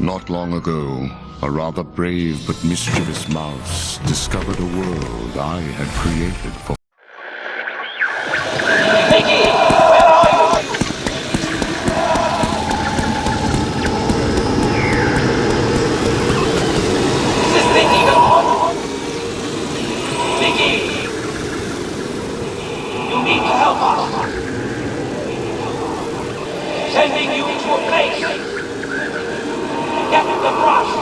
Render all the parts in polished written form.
Not long ago, a rather brave but mischievous mouse discovered a world I had created for... Mickey, where are you? Is this Mickey gone? Mickey! You need to help us. Sending you to a place. Get the brush.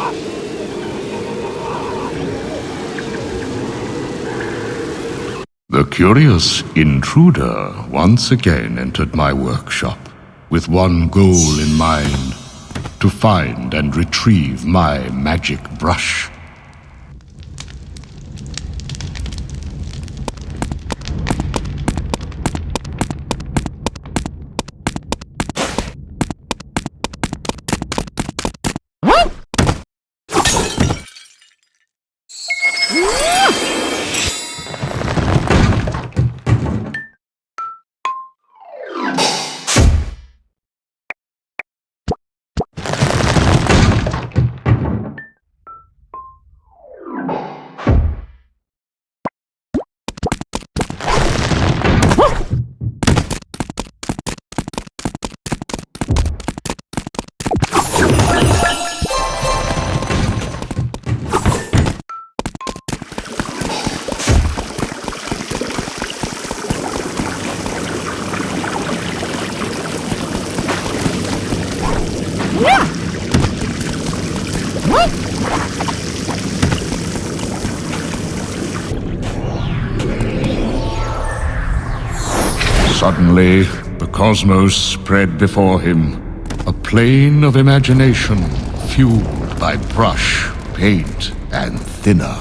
The curious intruder once again entered my workshop, with one goal in mind: to find and retrieve my magic brush. Suddenly, the cosmos spread before him, a plane of imagination fueled by brush, paint, and thinner.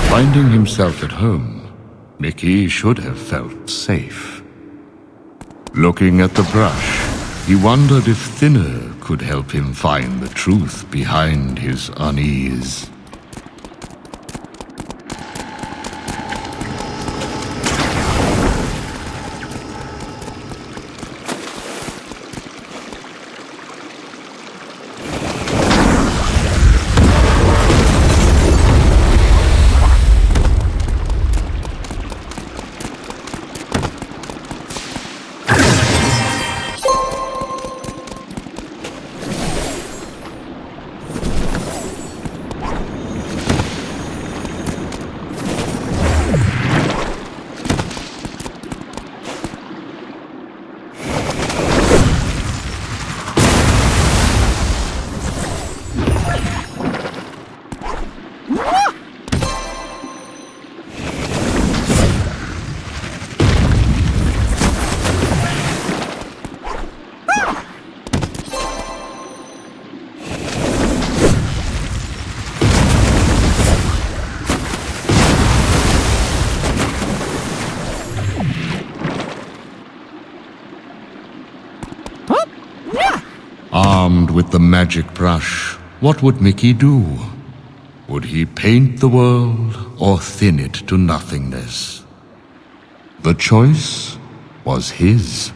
Finding himself at home, Mickey should have felt safe. Looking at the brush, he wondered if thinner could help him find the truth behind his unease. Armed with the magic brush, what would Mickey do? Would he paint the world or thin it to nothingness? The choice was his.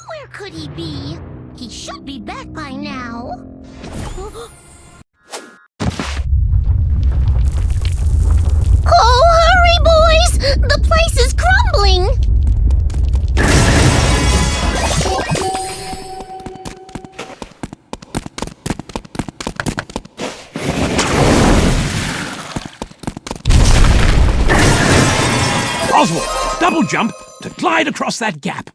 Where could he be? He should be back by now. Oh, hurry, boys! The place is crumbling! Oswald, double jump to glide across that gap.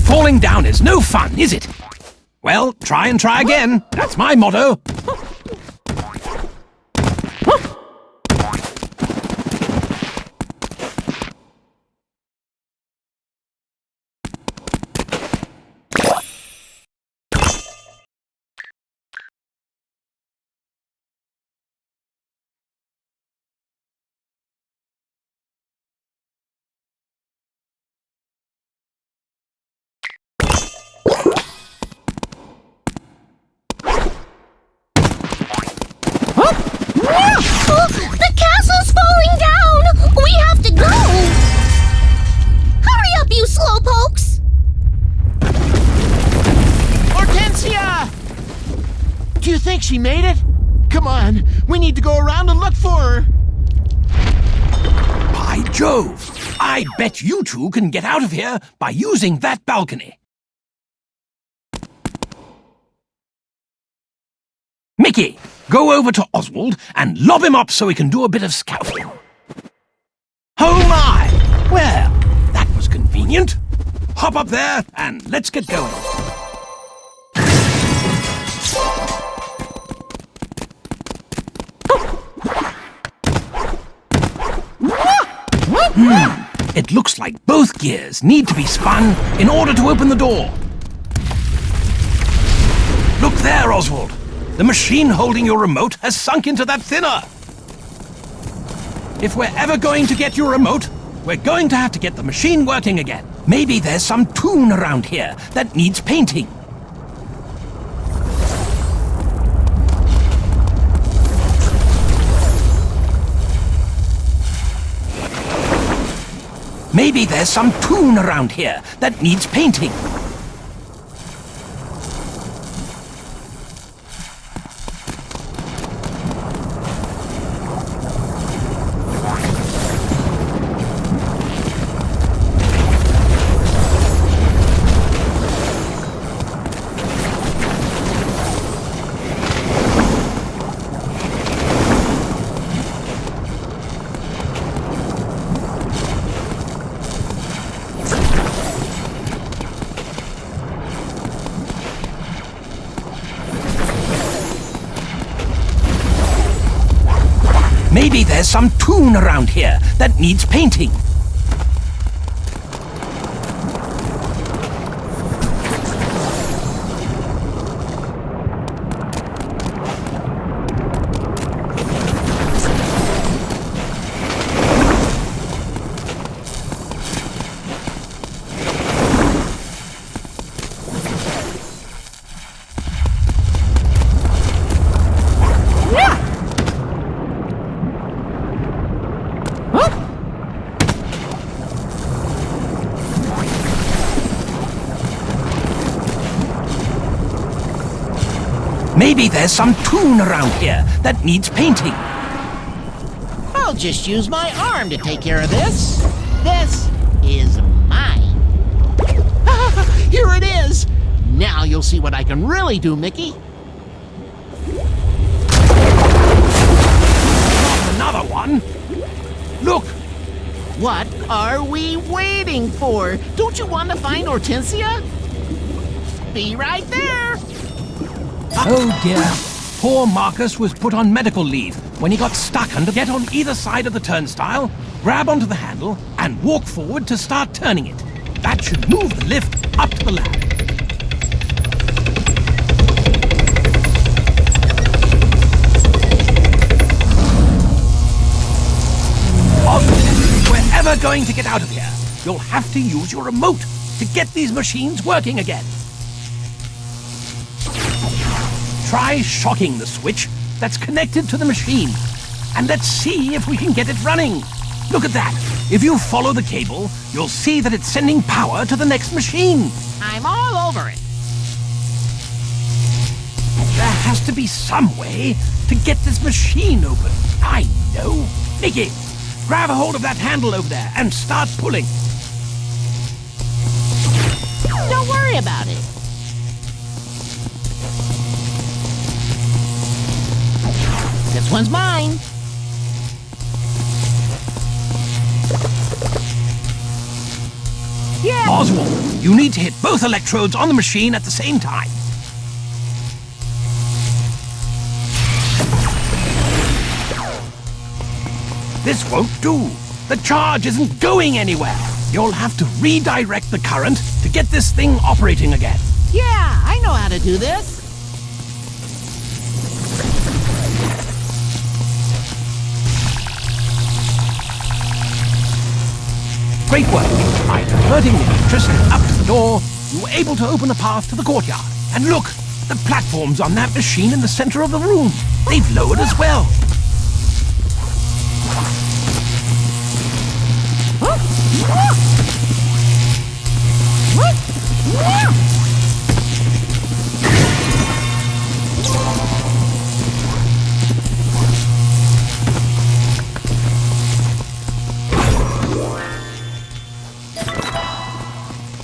Falling down is no fun, is it? Well, try and try again. That's my motto. The castle's falling down! We have to go! Hurry up, you slowpokes! Hortensia! Do you think she made it? Come on, we need to go around and look for her. By Jove! I bet you two can get out of here by using that balcony. Mickey, go over to Oswald and lob him up so he can do a bit of scouting. Oh my! Well, that was convenient. Hop up there and let's get going. It looks like both gears need to be spun in order to open the door. Look there, Oswald. The machine holding your remote has sunk into that thinner. If we're ever going to get your remote, we're going to have to get the machine working again. Maybe there's some tune around here that needs painting. Maybe there's some tune around here that needs painting. Maybe there's some tune around here that needs painting. Maybe there's some tune around here that needs painting. I'll just use my arm to take care of this. This is mine. Here it is. Now you'll see what I can really do, Mickey. Another one. Look. What are we waiting for? Don't you want to find Hortensia? Be right there. Oh dear. Poor Marcus was put on medical leave when he got stuck under. Get on either side of the turnstile, grab onto the handle, and walk forward to start turning it. That should move the lift up to the lab. If we're ever going to get out of here, you'll have to use your remote to get these machines working again. Try shocking the switch that's connected to the machine, and let's see if we can get it running. Look at that. If you follow the cable, you'll see that it's sending power to the next machine. I'm all over it. There has to be some way to get this machine open. I know. Mickey, grab a hold of that handle over there and start pulling. Don't worry about it. This one's mine. Yeah. Oswald, you need to hit both electrodes on the machine at the same time. This won't do. The charge isn't going anywhere. You'll have to redirect the current to get this thing operating again. Yeah, I know how to do this. Great work. By diverting the electricity up to the door, you were able to open a path to the courtyard. And look, the platforms on that machine in the center of the room. They've lowered as well.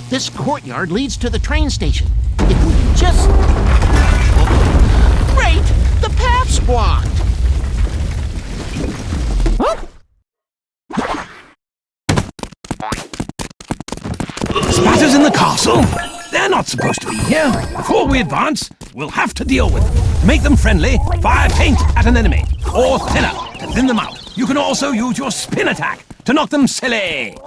This courtyard leads to the train station. If we can just... Great! The path's blocked! Spatters in the castle? They're not supposed to be here. Before we advance, we'll have to deal with them. To make them friendly, fire paint at an enemy. Or thinner, to thin them out. You can also use your spin attack to knock them silly.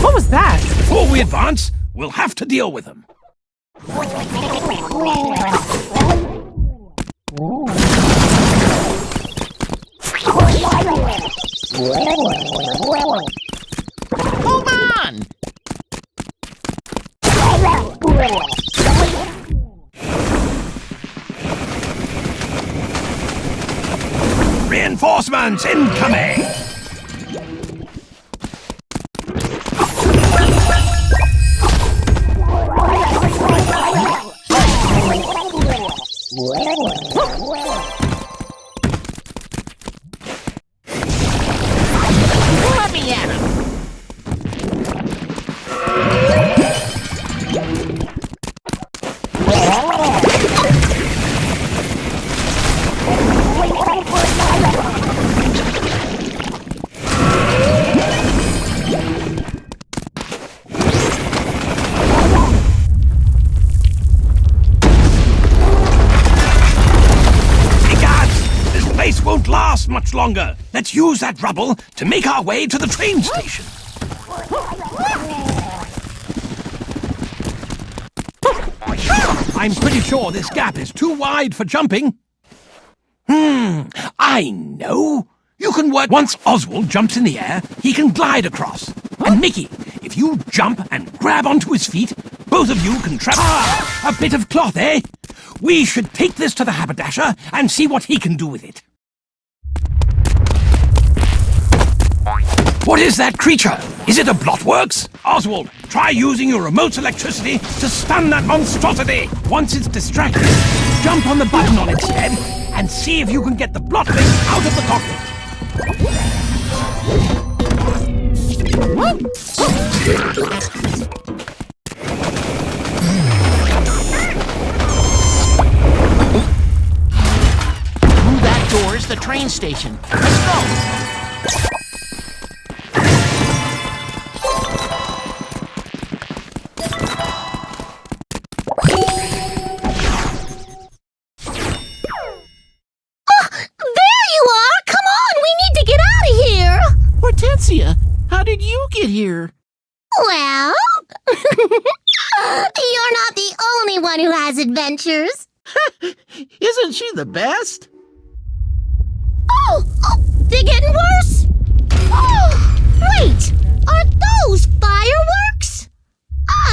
What was that? Before we advance, we'll have to deal with them. Hold on! Reinforcements incoming! Let me at him! Won't last much longer. Let's use that rubble to make our way to the train station. I'm pretty sure this gap is too wide for jumping. I know. You can work. Once Oswald jumps in the air, he can glide across. And Mickey, if you jump and grab onto his feet, both of you can trap. A bit of cloth, eh? We should take this to the haberdasher and see what he can do with it. What is that creature? Is it a blotworks? Oswald, try using your remote's electricity to stun that monstrosity. Once it's distracted, jump on the button on its head and see if you can get the blotling out of the cockpit. Through that door is the train station. Let's go. Hortensia, how did you get here? Well, you're not the only one who has adventures. Isn't she the best? Oh, they're getting worse. Oh, wait, are those fireworks?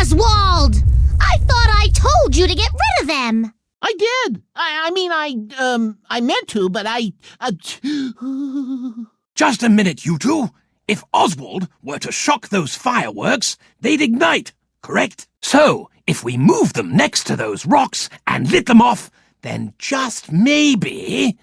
Oswald, I thought I told you to get rid of them. I did. I meant to, but Just a minute, you two. If Oswald were to shock those fireworks, they'd ignite, correct? So, if we moved them next to those rocks and lit them off, then just maybe...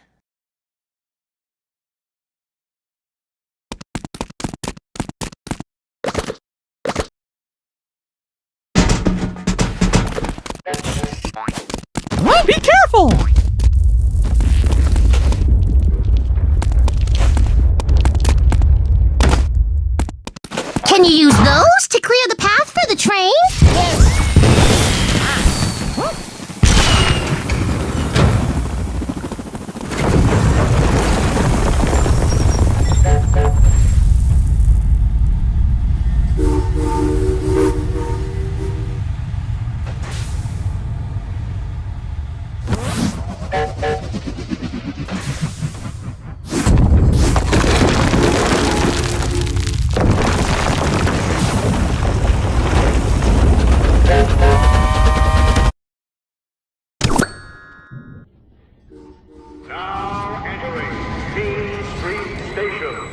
Be careful! Can you use those to clear the path for the train? Now entering Main Street Station.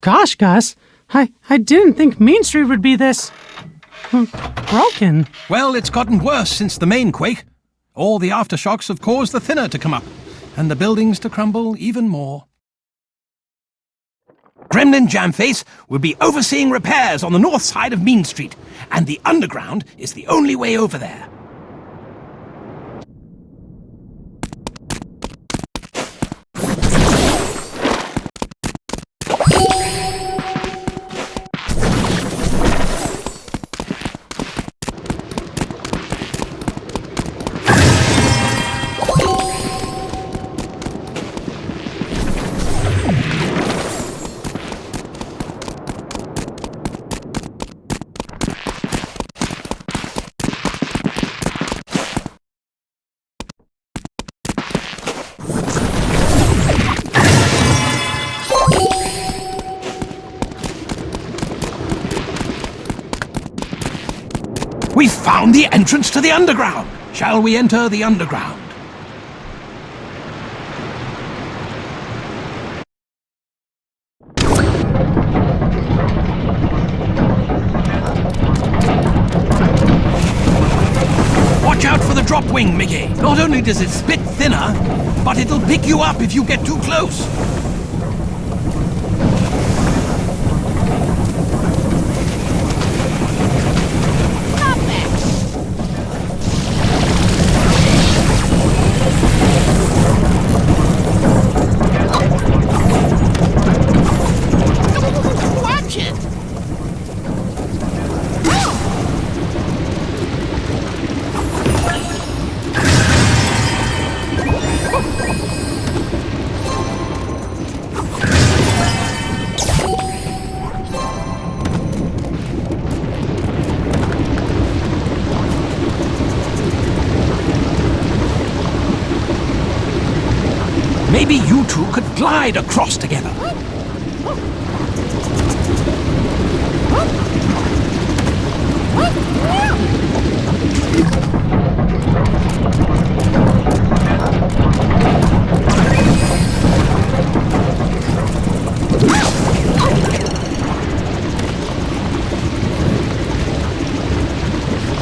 Gosh, Gus, I didn't think Main Street would be this... broken. Well, it's gotten worse since the main quake. All the aftershocks have caused the thinner to come up, and the buildings to crumble even more. Gremlin Jamface will be overseeing repairs on the north side of Mean Street, and the underground is the only way over there. We found the entrance to the underground. Shall we enter the underground? Watch out for the drop wing, Mickey. Not only does it split thinner, but it'll pick you up if you get too close. Maybe you two could glide across together.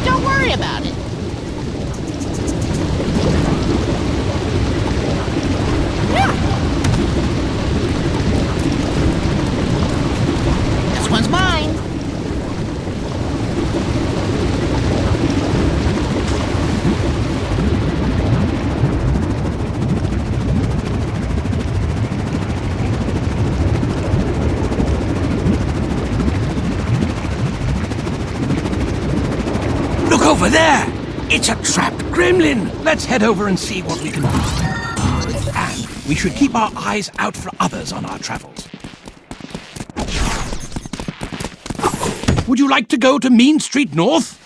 Don't worry about it. This one's mine. Look over there! It's a trapped gremlin! Let's head over and see what we can do. And we should keep our eyes out for others on our travels. Would you like to go to Mean Street North?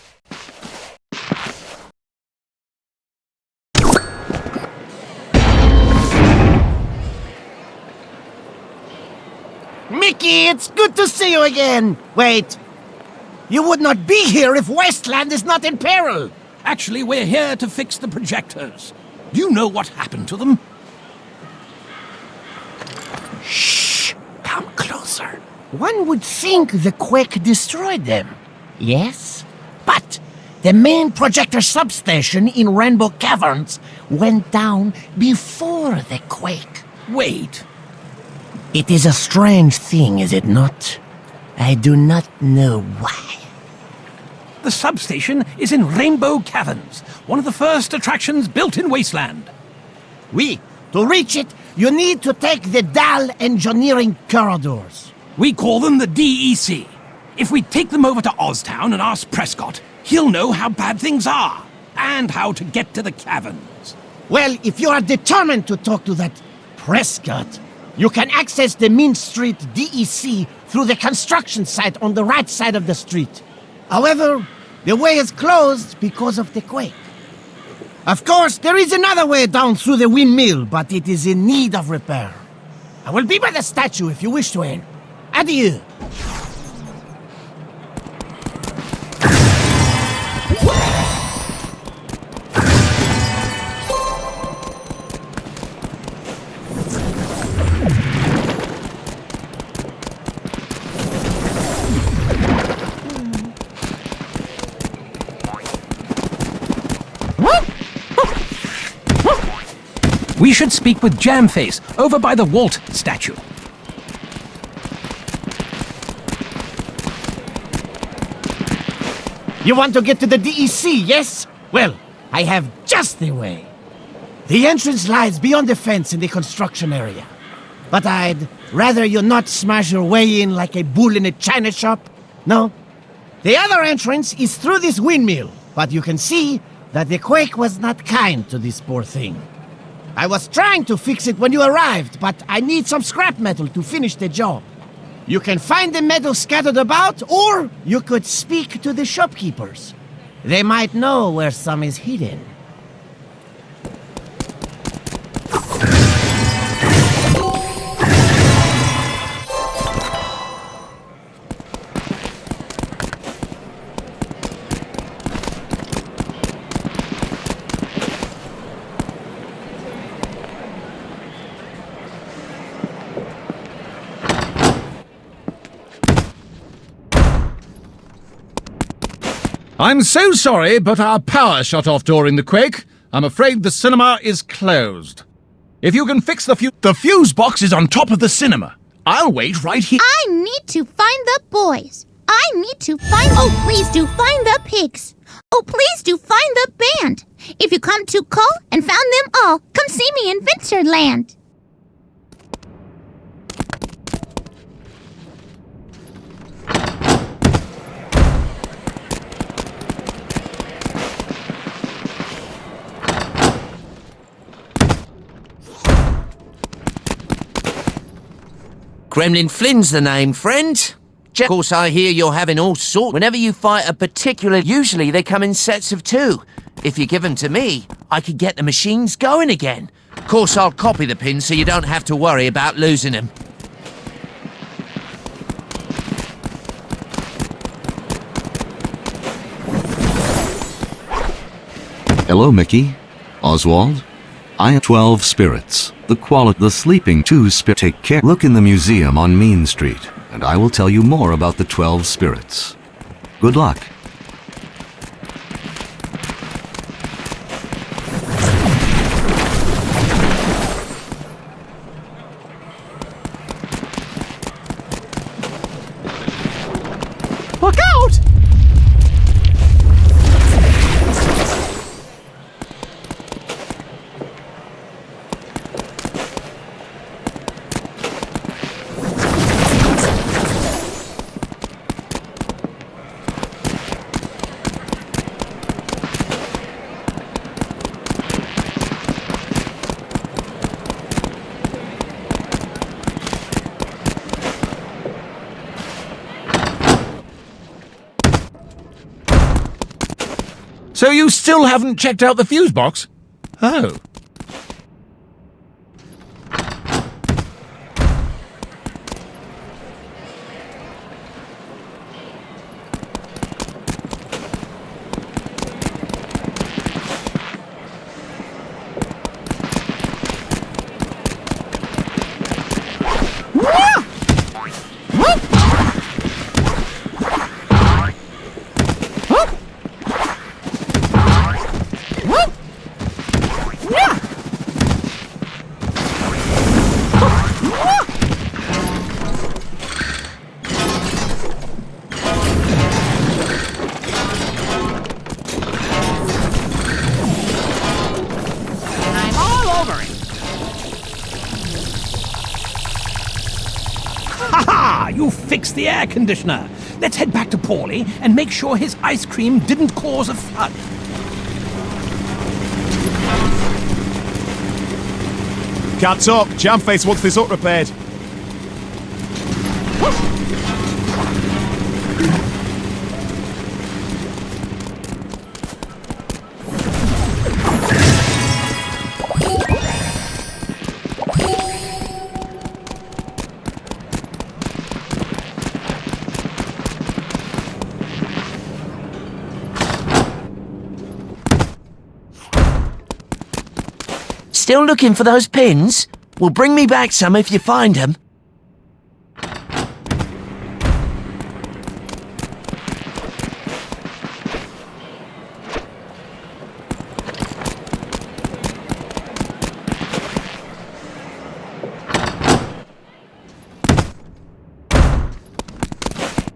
Mickey, it's good to see you again. Wait. You would not be here if Wasteland is not in peril. Actually, we're here to fix the projectors. Do you know what happened to them? Shh! Come closer. One would think the quake destroyed them. Yes? But the main projector substation in Rainbow Caverns went down before the quake. Wait. It is a strange thing, is it not? I do not know why. The substation is in Rainbow Caverns, one of the first attractions built in Wasteland. Oui, to reach it, you need to take the Dahl engineering corridors. We call them the DEC. If we take them over to Oztown and ask Prescott, he'll know how bad things are and how to get to the caverns. Well, if you are determined to talk to that Prescott, you can access the Mean Street DEC through the construction site on the right side of the street. However, the way is closed because of the quake. Of course, there is another way down through the windmill, but it is in need of repair. I will be by the statue if you wish to enter. Adieu. We should speak with Jamface over by the Walt statue. You want to get to the DEC, yes? Well, I have just the way. The entrance lies beyond the fence in the construction area. But I'd rather you not smash your way in like a bull in a china shop. No. The other entrance is through this windmill, but you can see that the quake was not kind to this poor thing. I was trying to fix it when you arrived, but I need some scrap metal to finish the job. You can find the metal scattered about, or you could speak to the shopkeepers. They might know where some is hidden. I'm so sorry, but our power shut off during the quake. I'm afraid the cinema is closed. If you can fix the fuse box is on top of the cinema. I'll wait right here. I need to find the boys. I need to find... Oh, please do find the pigs. Oh, please do find the band. If you come to call and found them all, come see me in Winterland. Gremlin Flynn's the name, friend. Of course, I hear you're having all sorts. Whenever you fight a particular, usually they come in sets of 2. If you give them to me, I could get the machines going again. Of course, I'll copy the pins so you don't have to worry about losing them. Hello, Mickey. Oswald? I have 12 spirits. The sleeping 2 spirit. Take care. Look in the museum on Mean Street, and I will tell you more about the 12 spirits. Good luck. Look out! So you still haven't checked out the fuse box? Oh. You fixed the air conditioner. Let's head back to Paulie and make sure his ice cream didn't cause a flood. Can't talk. Jamface wants this hut repaired. Still looking for those pins? Well, bring me back some if you find them.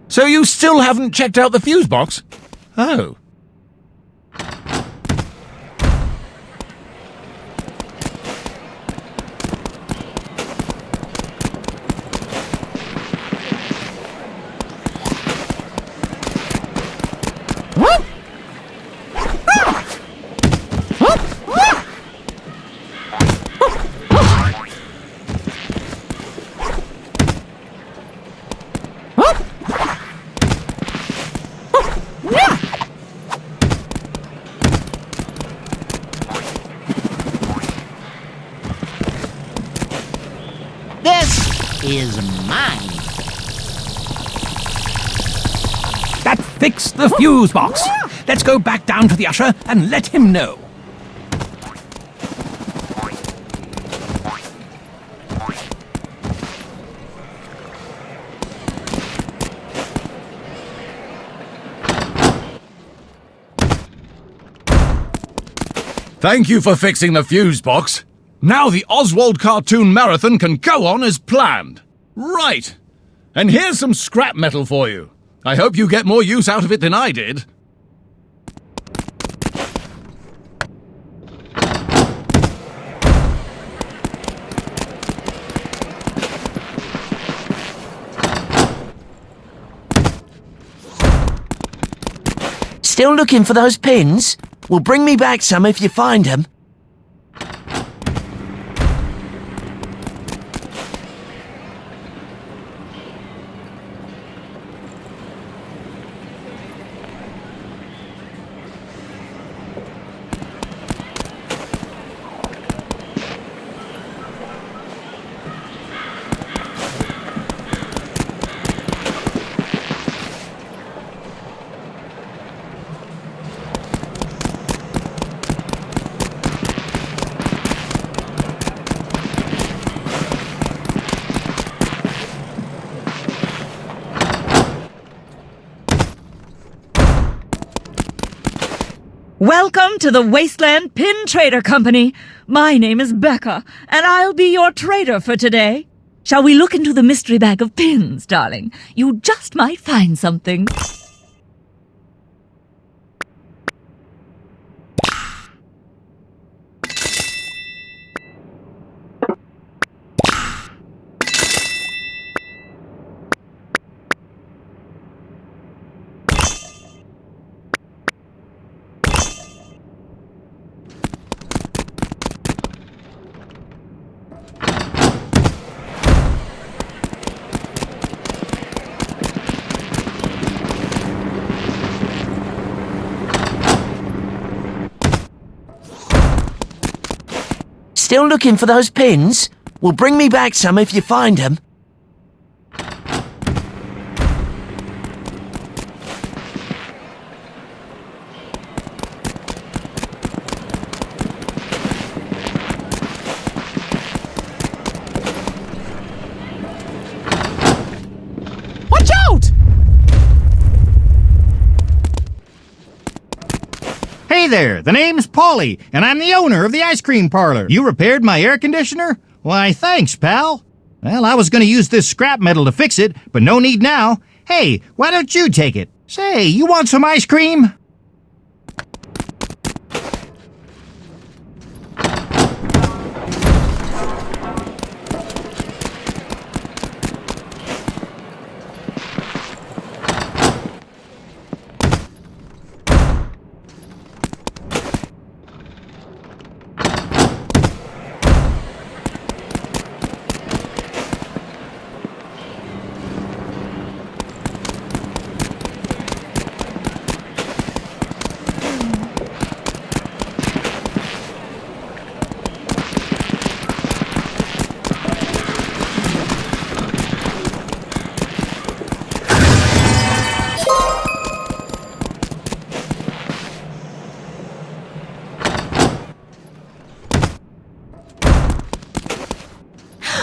So you still haven't checked out the fuse box? Oh. This is mine. That fixed the fuse box. Let's go back down to the usher and let him know. Thank you for fixing the fuse box. Now the Oswald cartoon marathon can go on as planned. Right. And here's some scrap metal for you. I hope you get more use out of it than I did. Still looking for those pins? Well, bring me back some if you find them. Welcome to the Wasteland Pin Trader Company. My name is Becca, and I'll be your trader for today. Shall we look into the mystery bag of pins, darling? You just might find something. Still looking for those pins? Well, bring me back some if you find them. Watch out! Hey there, the name's Polly, and I'm the owner of the ice cream parlor. You repaired my air conditioner? Why, thanks, pal. Well, I was gonna use this scrap metal to fix it, but no need now. Hey, why don't you take it? Say, you want some ice cream?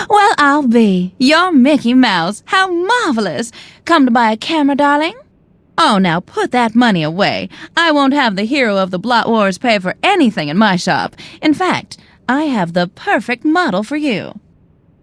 Well, I'll be. You're Mickey Mouse. How marvelous. Come to buy a camera, darling? Oh, now put that money away. I won't have the hero of the Blot Wars pay for anything in my shop. In fact, I have the perfect model for you.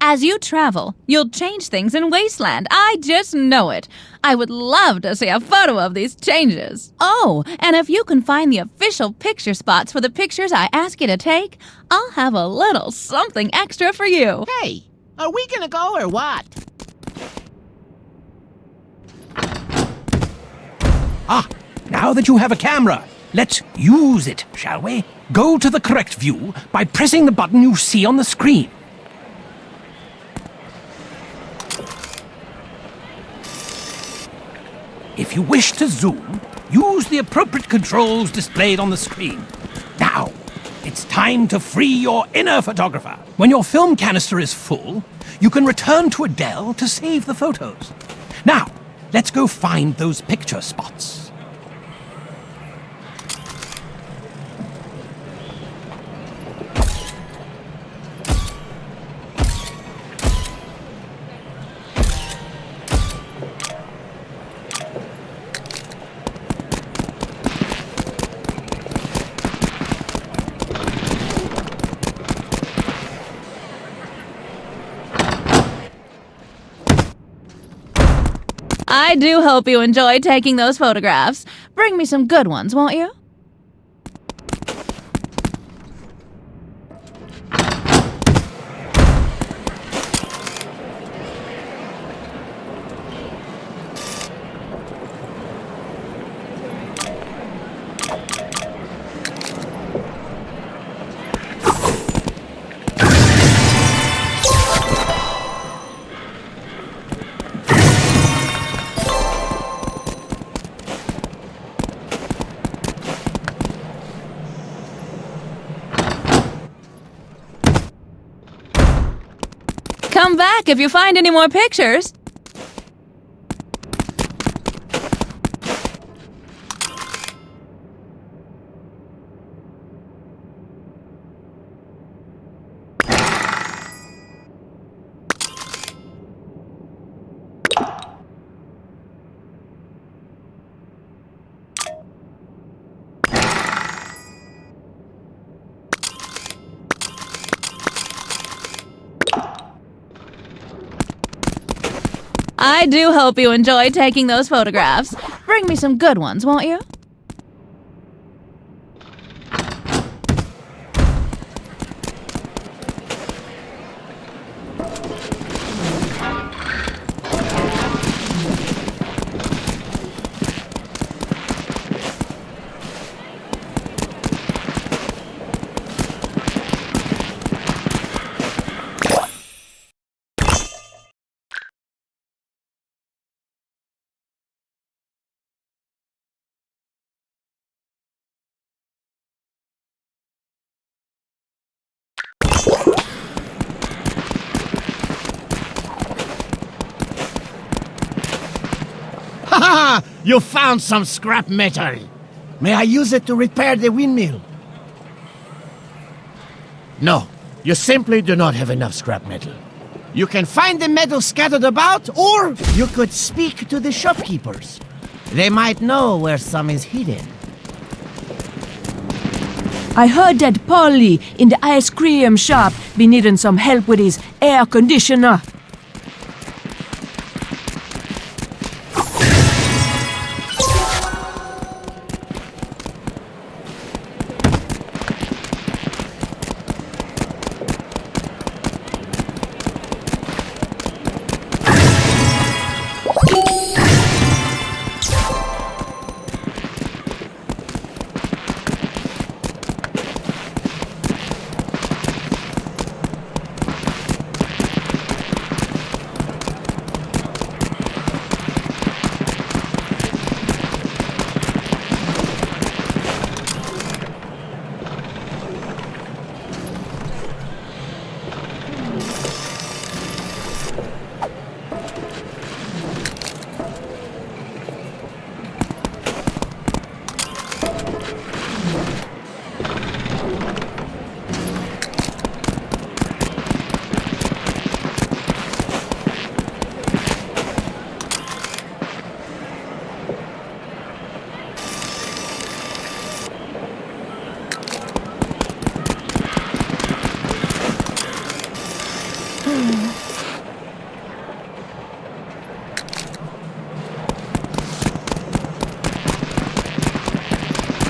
As you travel, you'll change things in Wasteland. I just know it. I would love to see a photo of these changes. Oh, and if you can find the official picture spots for the pictures I ask you to take, I'll have a little something extra for you. Hey, are we gonna go or what? Ah, now that you have a camera, let's use it, shall we? Go to the correct view by pressing the button you see on the screen. If you wish to zoom, use the appropriate controls displayed on the screen. Now, it's time to free your inner photographer. When your film canister is full, you can return to Adele to save the photos. Now, let's go find those picture spots. I do hope you enjoy taking those photographs. Bring me some good ones, won't you? Come back if you find any more pictures. I do hope you enjoy taking those photographs. Bring me some good ones, won't you? Ha! You found some scrap metal. May I use it to repair the windmill? No, you simply do not have enough scrap metal. You can find the metal scattered about, or you could speak to the shopkeepers. They might know where some is hidden. I heard that Polly in the ice cream shop be needing some help with his air conditioner.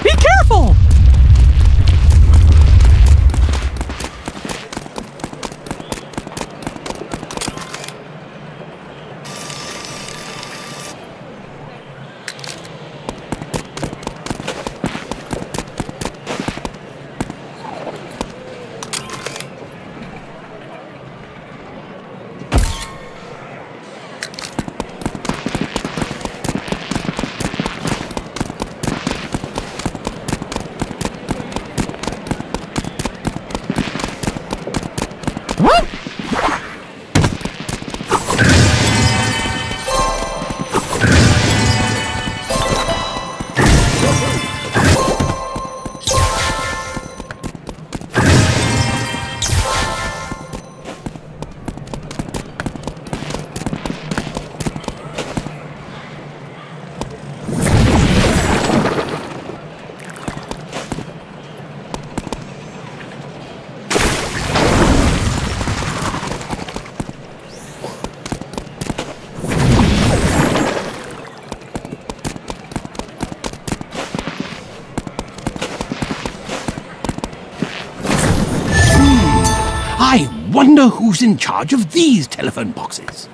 Be careful! I wonder who's in charge of these telephone boxes.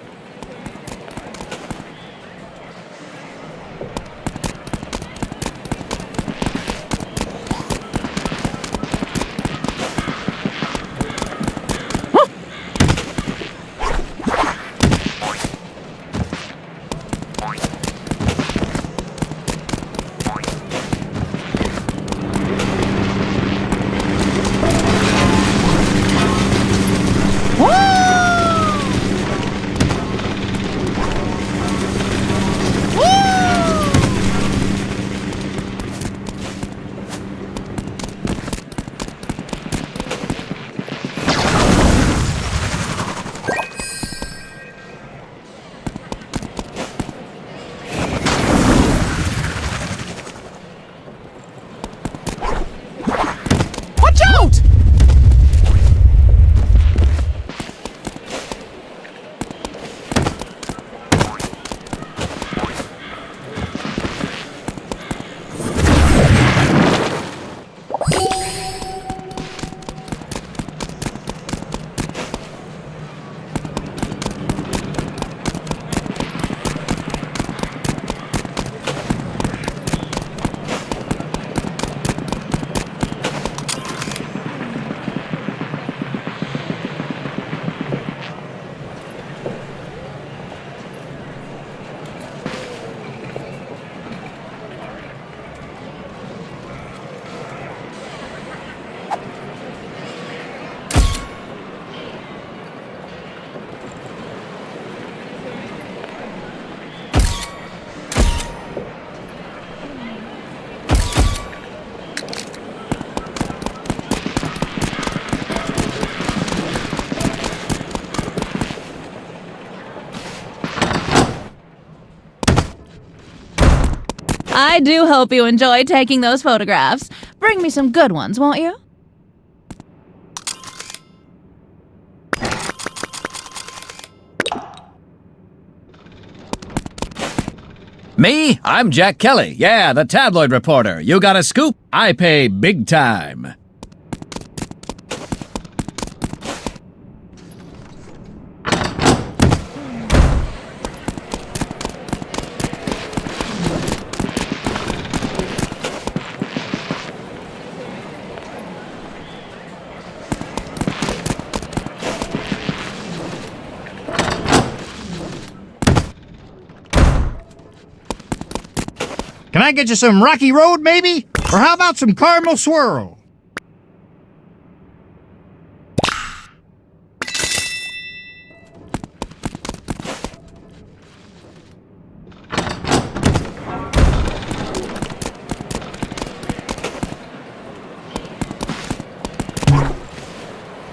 I do hope you enjoy taking those photographs. Bring me some good ones, won't you? Me? I'm Jack Kelly. Yeah, the tabloid reporter. You got a scoop? I pay big time. Can I get you some Rocky Road, maybe? Or how about some Caramel Swirl?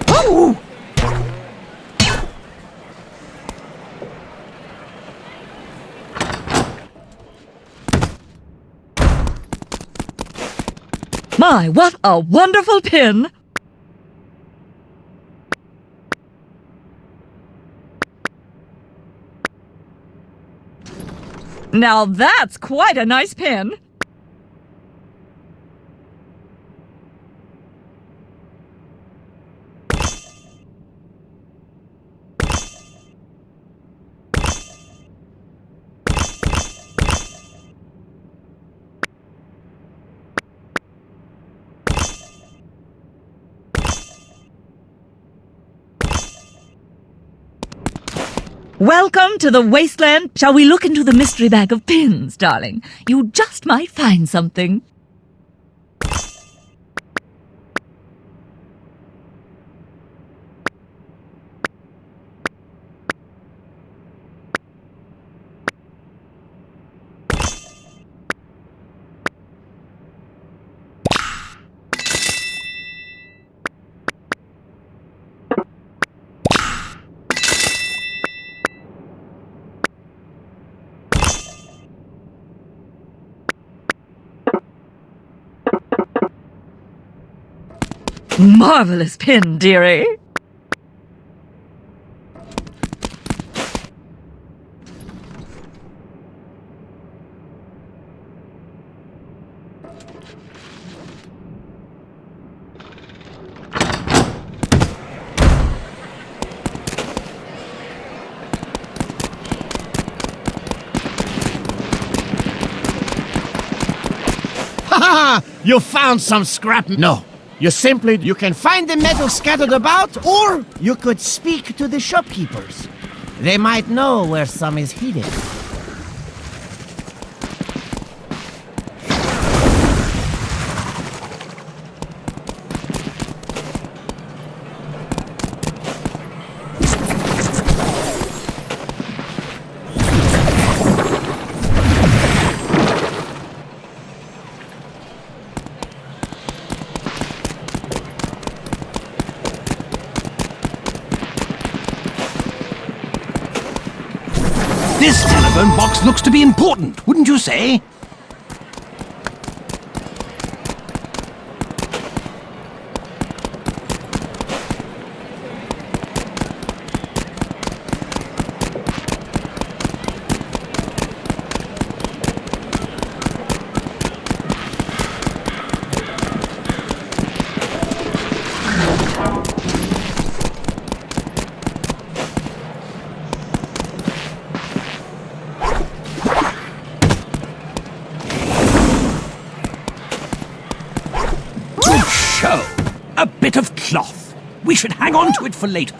Oh! My, what a wonderful pin! Now that's quite a nice pin. Welcome to the Wasteland. Shall we look into the mystery bag of pins, darling? You just might find something. Marvelous pin, dearie. Ha ha! You found some scrap. No. You can find the metal scattered about, or you could speak to the shopkeepers. They might know where some is hidden. This telephone box looks to be important, wouldn't you say? A bit of cloth. We should hang on to it for later.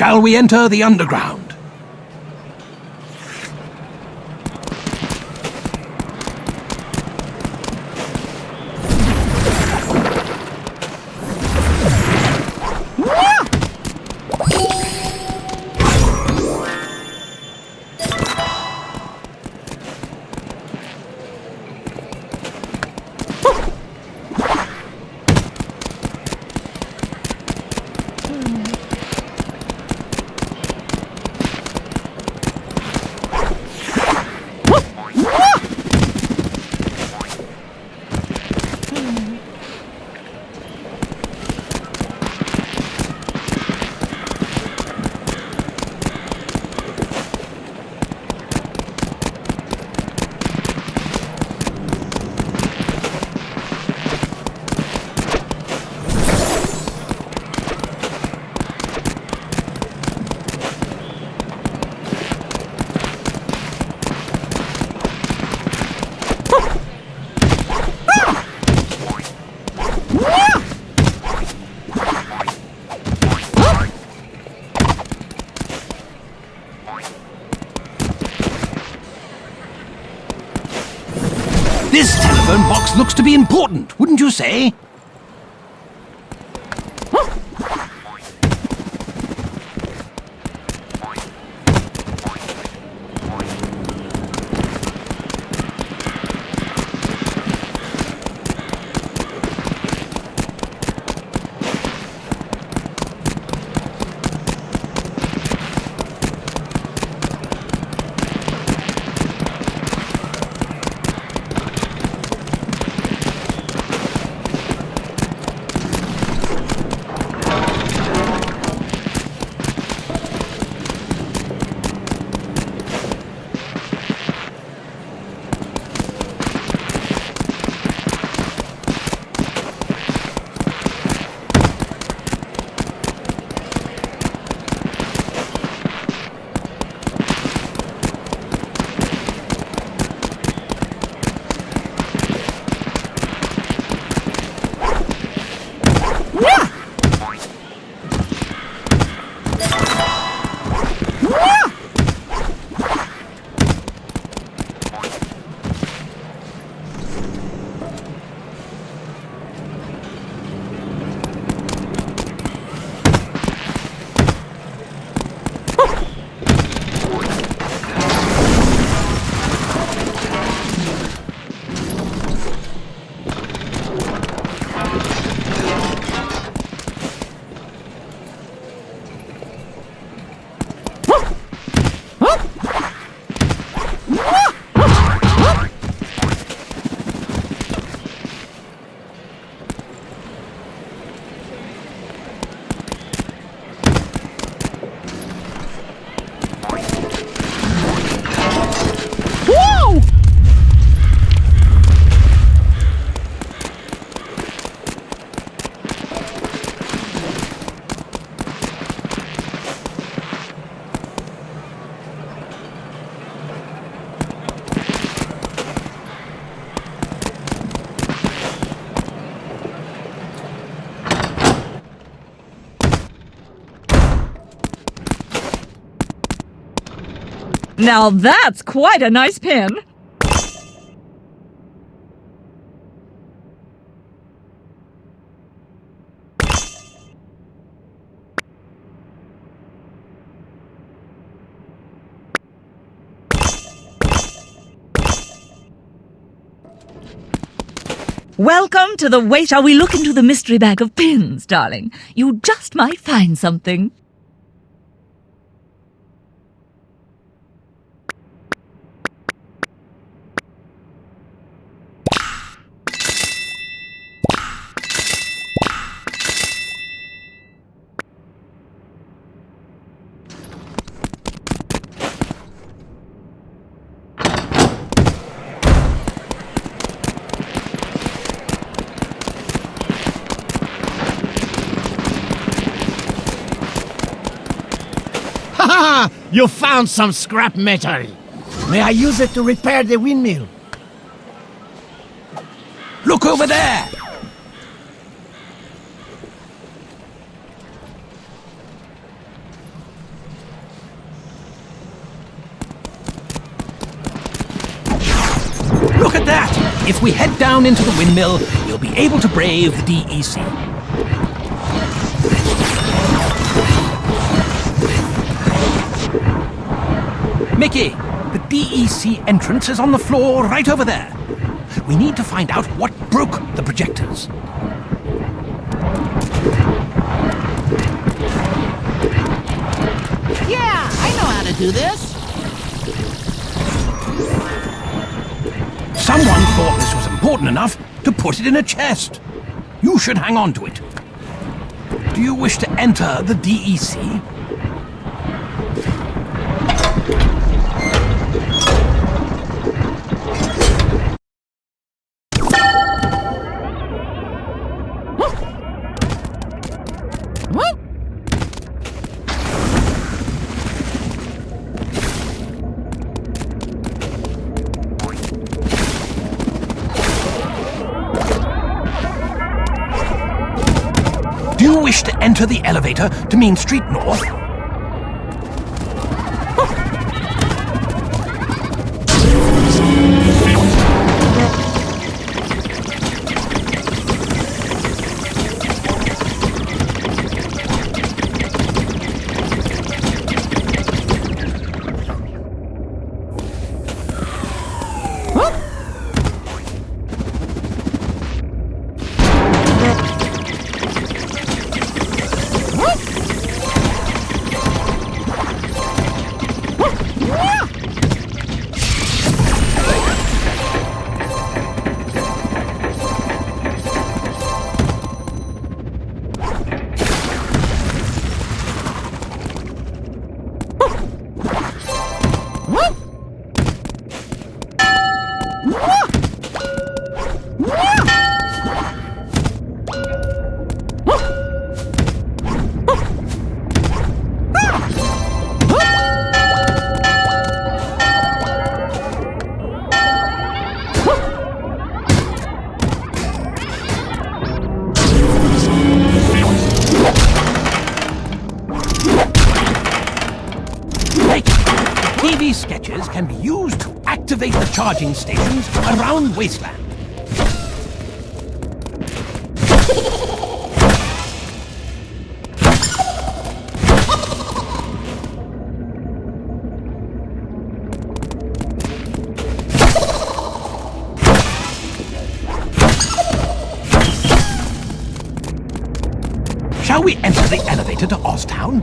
Shall we enter the underground? This telephone box looks to be important, wouldn't you say? Now that's quite a nice pin. Welcome to the Wasteland. Shall we look into the mystery bag of pins, darling? You just might find something. You found some scrap metal. May I use it to repair the windmill? Look over there! If we head down into the windmill, we'll be able to brave the DEC. Mickey, the DEC entrance is on the floor right over there. We need to find out what broke the projectors. Yeah, I know how to do this. Someone thought this was important enough to put it in a chest. You should hang on to it. Do you wish to enter the DEC? Do you wish to enter the elevator to Main Street North? TV sketches can be used to activate the charging stations around Wasteland. Shall we enter the elevator to Oztown?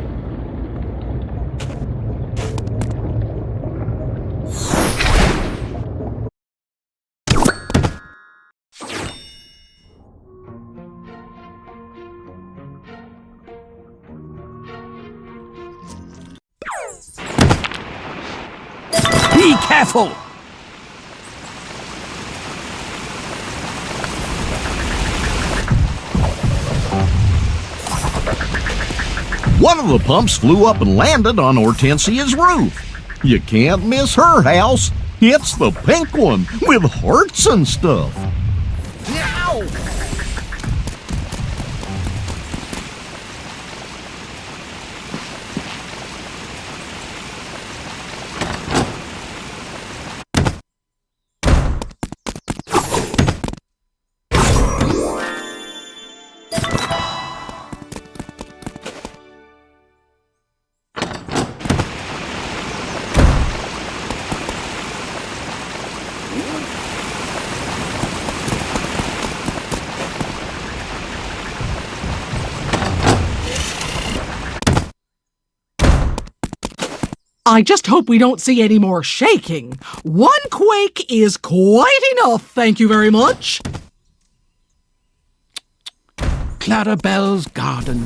Be careful! One of the pumps flew up and landed on Hortensia's roof. You can't miss her house. It's the pink one with hearts and stuff. Ow! I just hope we don't see any more shaking. One quake is quite enough, thank you very much. Clarabelle's garden.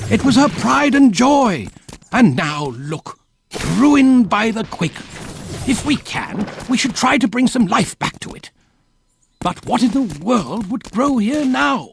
It was her pride and joy. And now, look, ruined by the quake. If we can, we should try to bring some life back to it. But what in the world would grow here now?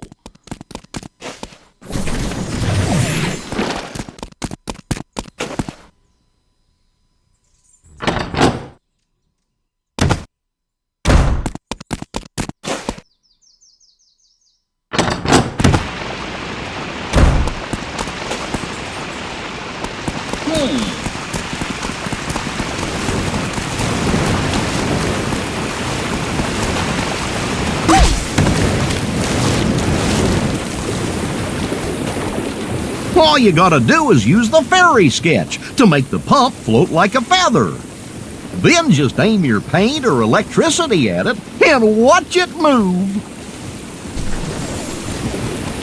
All you gotta do is use the fairy sketch to make the pump float like a feather. Then just aim your paint or electricity at it and watch it move.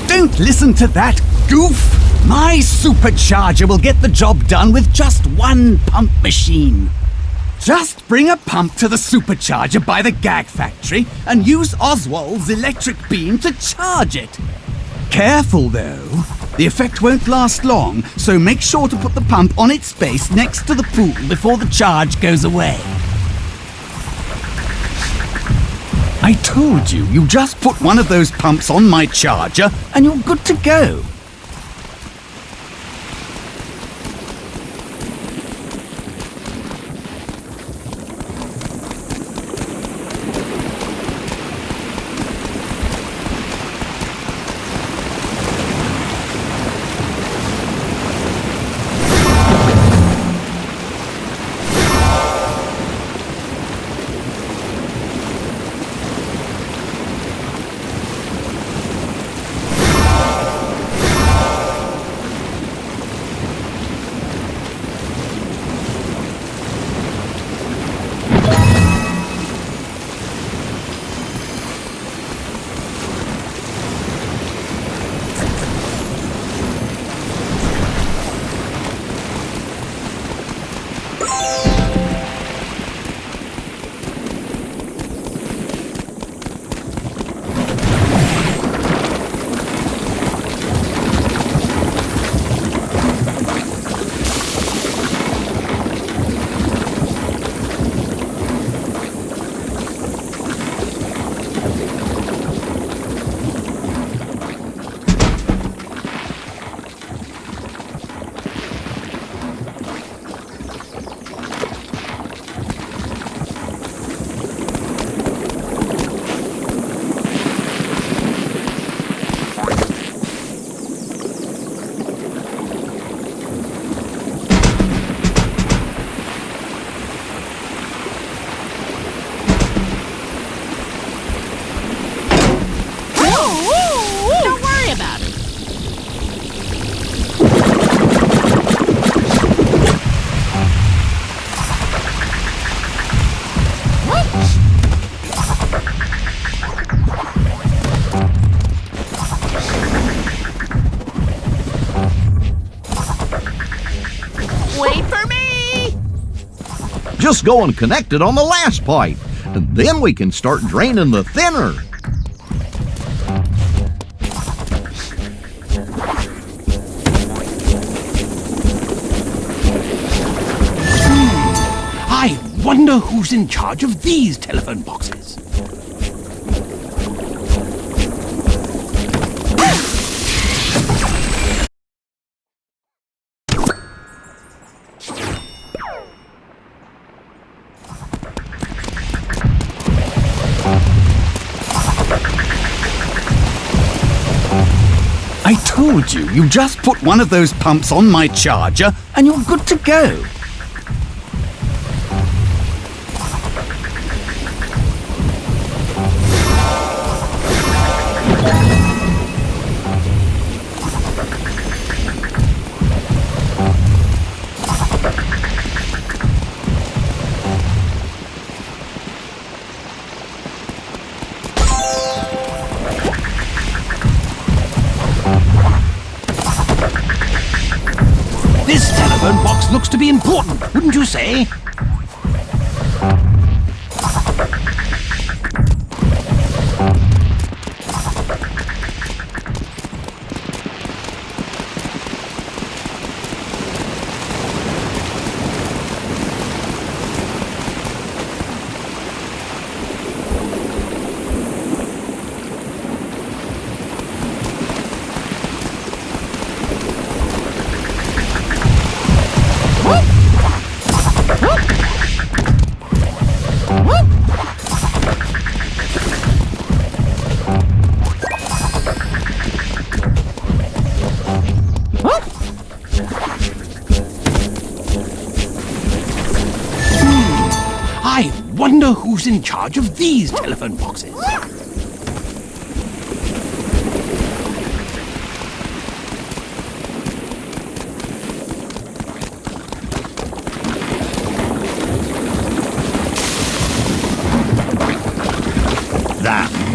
Don't listen to that goof! My supercharger will get the job done with just one pump machine. Just bring a pump to the supercharger by the gag factory and use Oswald's electric beam to charge it. Careful though, the effect won't last long, so make sure to put the pump on its base next to the pool before the charge goes away. I told you, you just put one of those pumps on my charger and you're good to go. Just go and connect it on the last pipe, and then we can start draining the thinner. I wonder who's in charge of these telephone boxes. I told you, you just put one of those pumps on my charger and you're good to go. This telephone box looks to be important, wouldn't you say? I wonder who's in charge of these telephone boxes.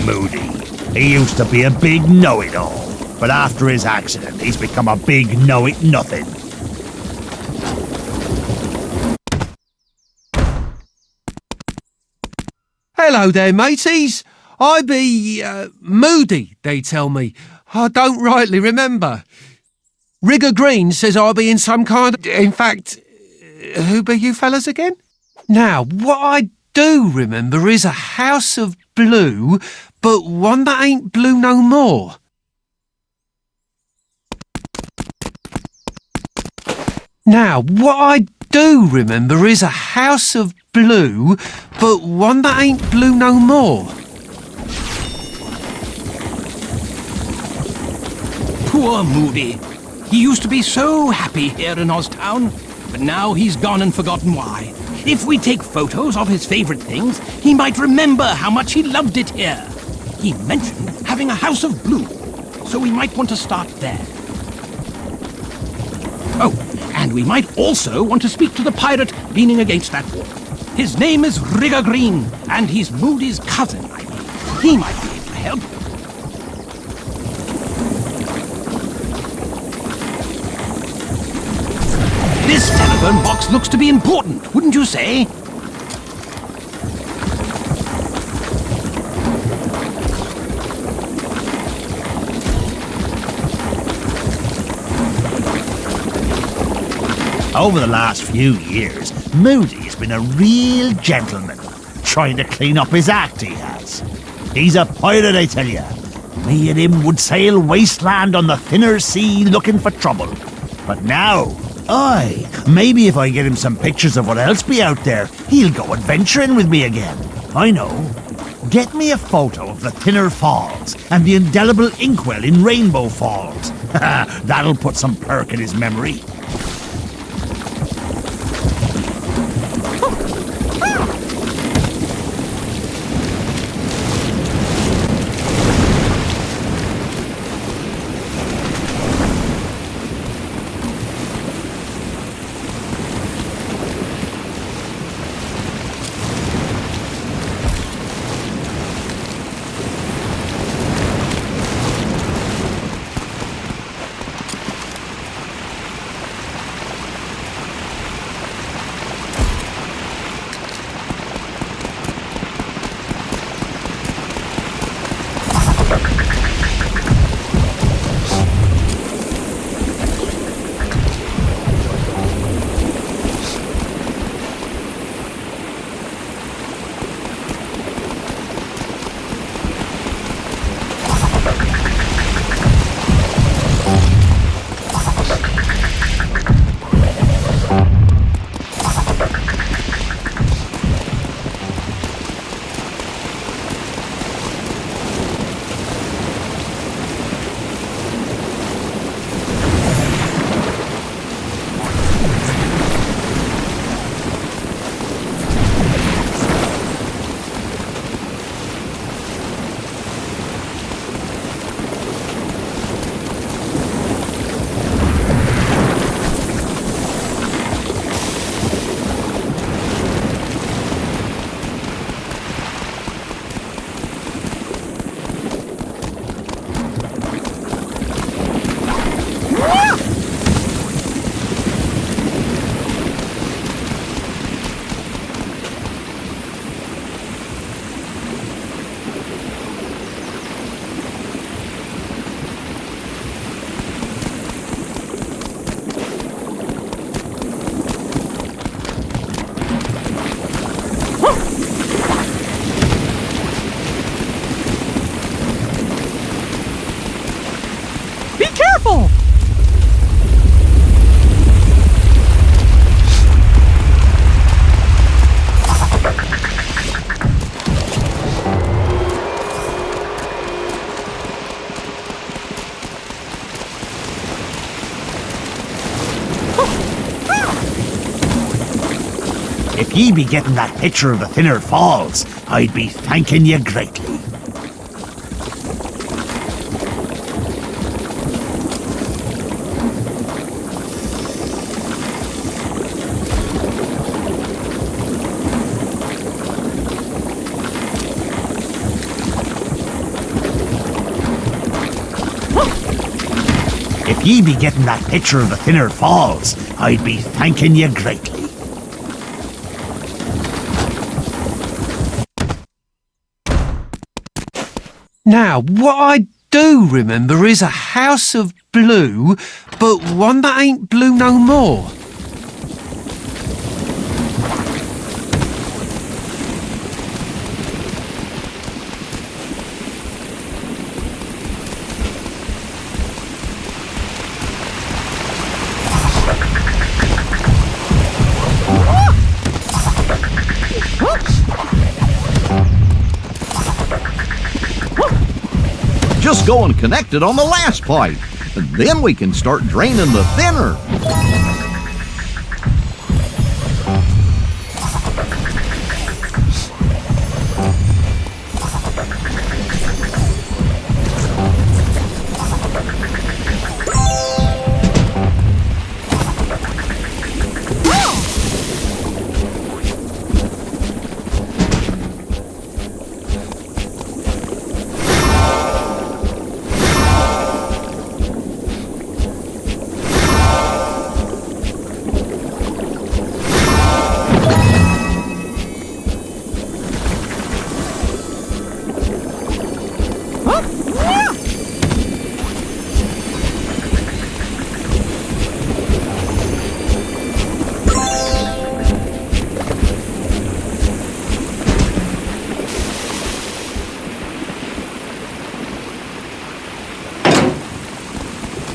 Moody. He used to be a big know-it-all, but after his accident, he's become a big know-it-nothing. Hello there, mateys. I be, Moody, they tell me. I don't rightly remember. Rigger Green says I be in some kind of... In fact, who be you fellas again? Now, what I do remember is a house of blue, but one that ain't blue no more. Now, what I do remember is a house of blue, but one that ain't blue no more. Poor Moody. He used to be so happy here in Oztown, but now he's gone and forgotten why. If we take photos of his favorite things, he might remember how much he loved it here. He mentioned having a house of blue, so we might want to start there. Oh, and we might also want to speak to the pirate leaning against that wall. His name is Rigger Green, and he's Moody's cousin, I believe. He might be able to help. This telephone box looks to be important, wouldn't you say? Over the last few years, Moody's been a real gentleman, trying to clean up his act, he has. He's a pirate, I tell ya. Me and him would sail Wasteland on the thinner sea looking for trouble. But now, maybe if I get him some pictures of what else be out there, he'll go adventuring with me again. I know. Get me a photo of the Thinner Falls and the indelible inkwell in Rainbow Falls. That'll put some perk in his memory. If ye be getting that picture of the Thinner Falls, I'd be thanking ye greatly. If ye be getting that picture of the Thinner Falls, I'd be thanking ye greatly. Now, what I do remember is a house of blue, but one that ain't blue no more. Just go and connect it on the last pipe, and then we can start draining the thinner.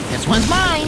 This one's mine.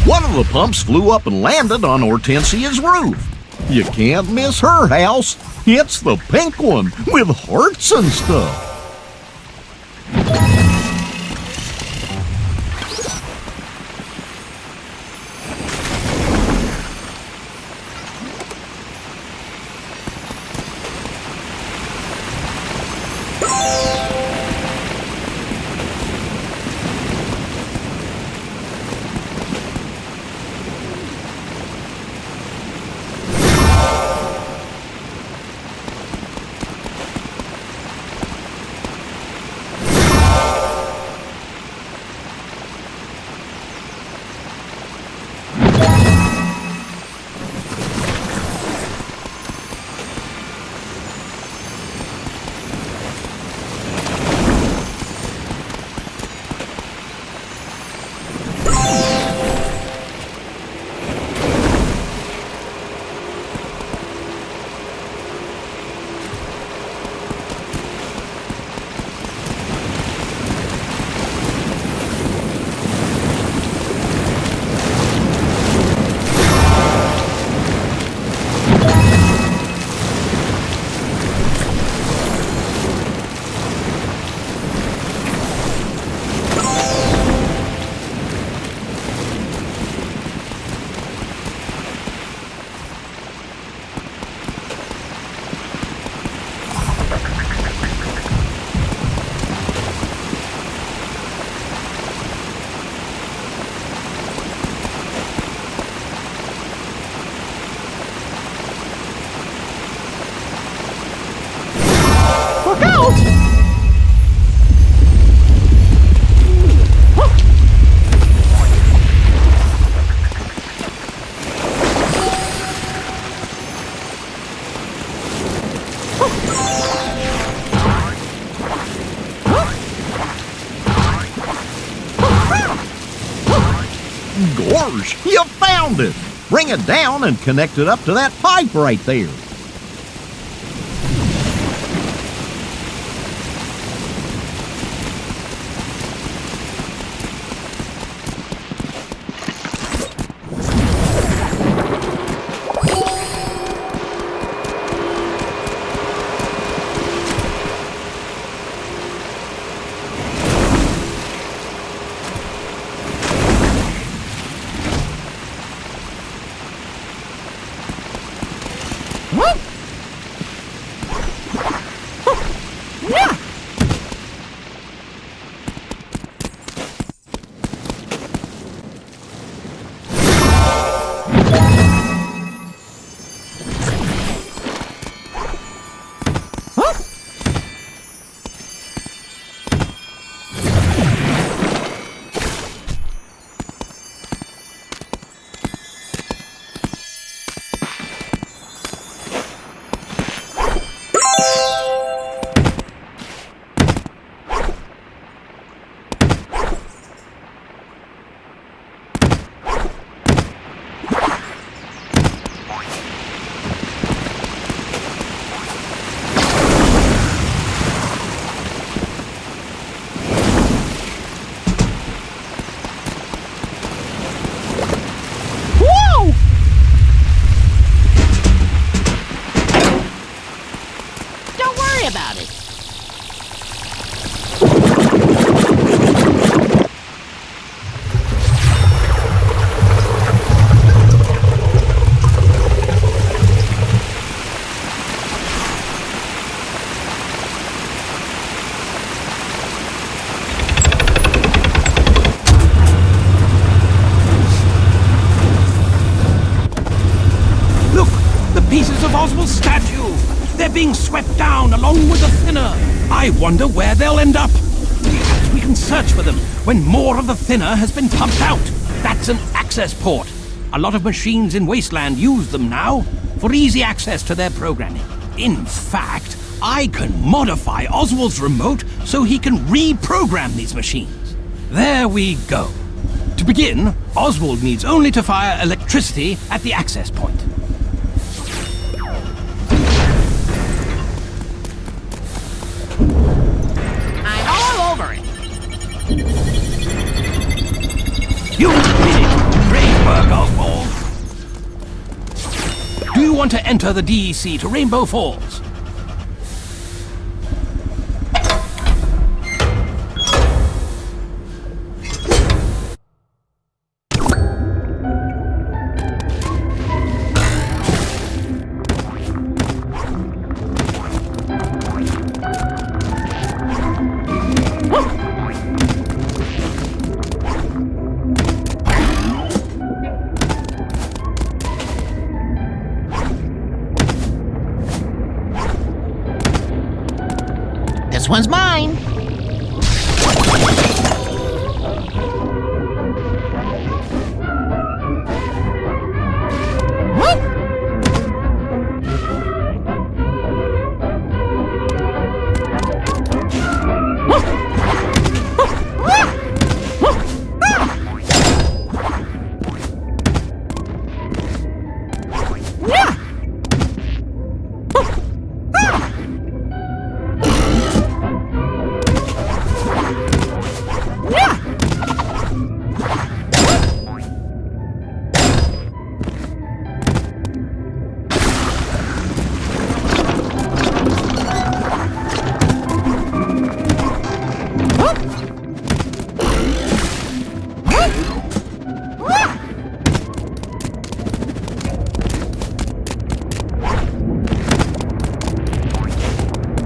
One of the pumps flew up and landed on Hortensia's roof. You can't miss her house. It's the pink one with hearts and stuff. years! You found it! Bring it down and connect it up to that pipe right there. Oswald's statue! They're being swept down along with the thinner! I wonder where they'll end up! Perhaps we can search for them when more of the thinner has been pumped out! That's an access port! A lot of machines in Wasteland use them now for easy access to their programming. In fact, I can modify Oswald's remote so he can reprogram these machines. There we go. To begin, Oswald needs only to fire electricity at the access point. I'm all over it. You did it! Great work, Oswald! Do you want to enter the DEC to Rainbow Falls? This one's mine.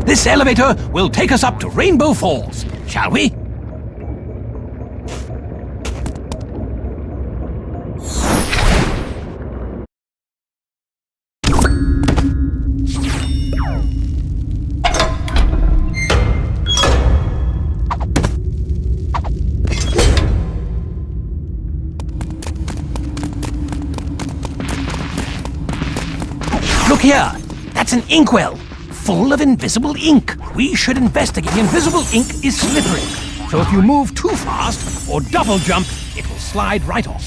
This elevator will take us up to Rainbow Falls, shall we? Look here, that's an inkwell. Full of invisible ink. We should investigate. The invisible ink is slippery, so if you move too fast or double jump, it will slide right off.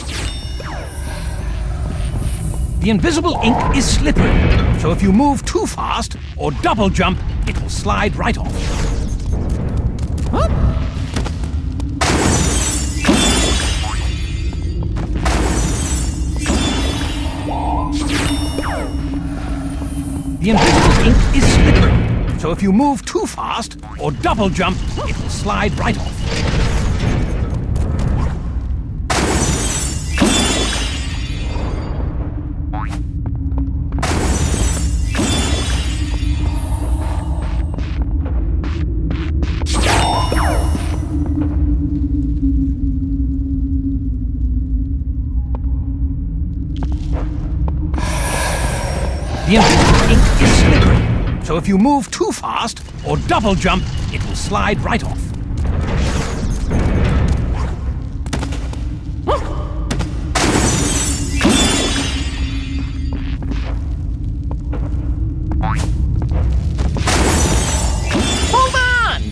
The invisible ink is slippery, so if you move too fast or double jump, it will slide right off. The invisible ink is slippery, so if you move too fast or double jump, it will slide right off. The invisible ink is slippery, so if you move too fast or double jump, it will slide right off. Hold on!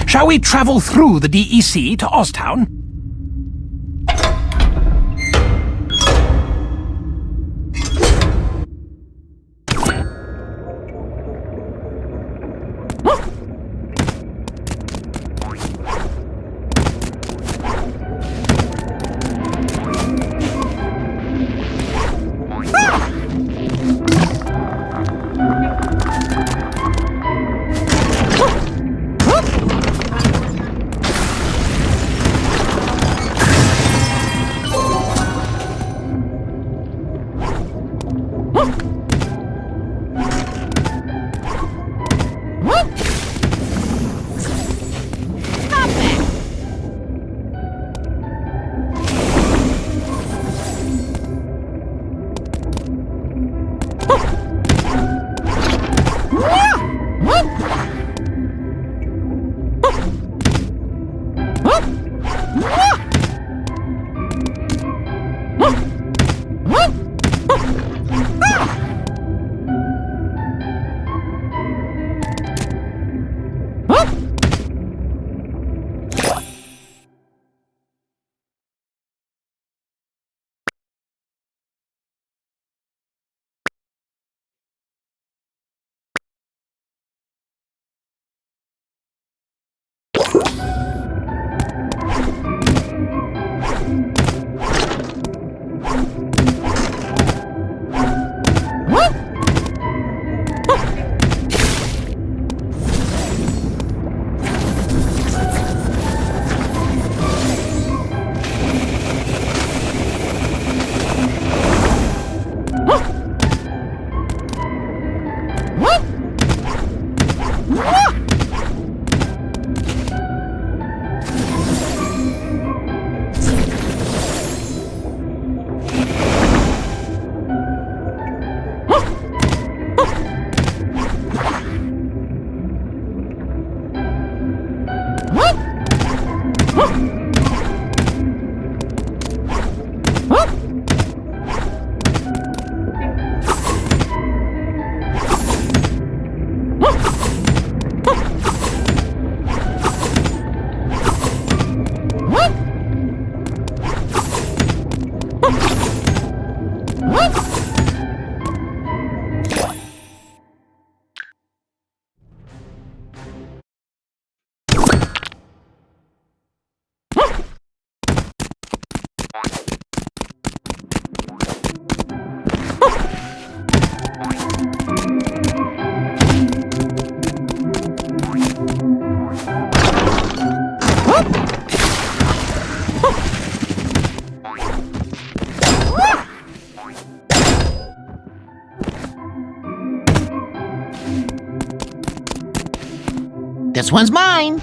Shall we travel through the DEC to Oztown? This one's mine.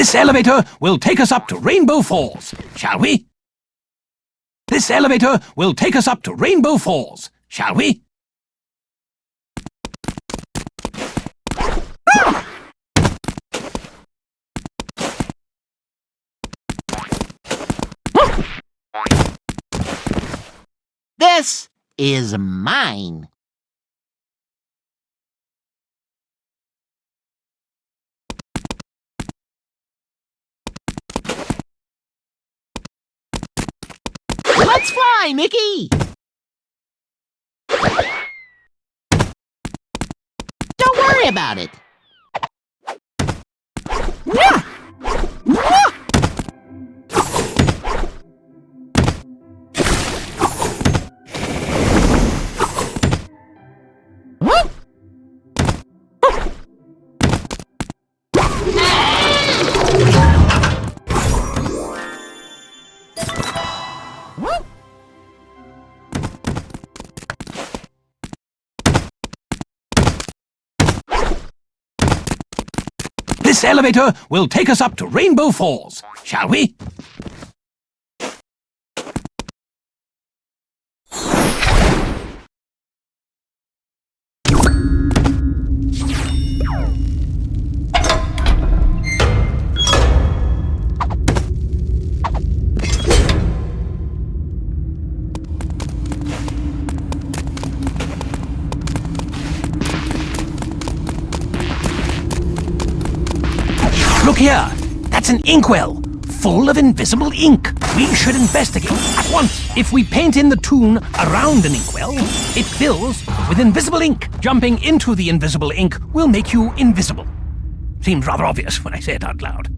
This elevator will take us up to Rainbow Falls, shall we? This elevator will take us up to Rainbow Falls, shall we? This is mine. Let's fly, Mickey! Sorry about it. This elevator will take us up to Rainbow Falls, shall we? Look here! That's an inkwell, full of invisible ink. We should investigate at once. If we paint in the tune around an inkwell, it fills with invisible ink. Jumping into the invisible ink will make you invisible. Seems rather obvious when I say it out loud.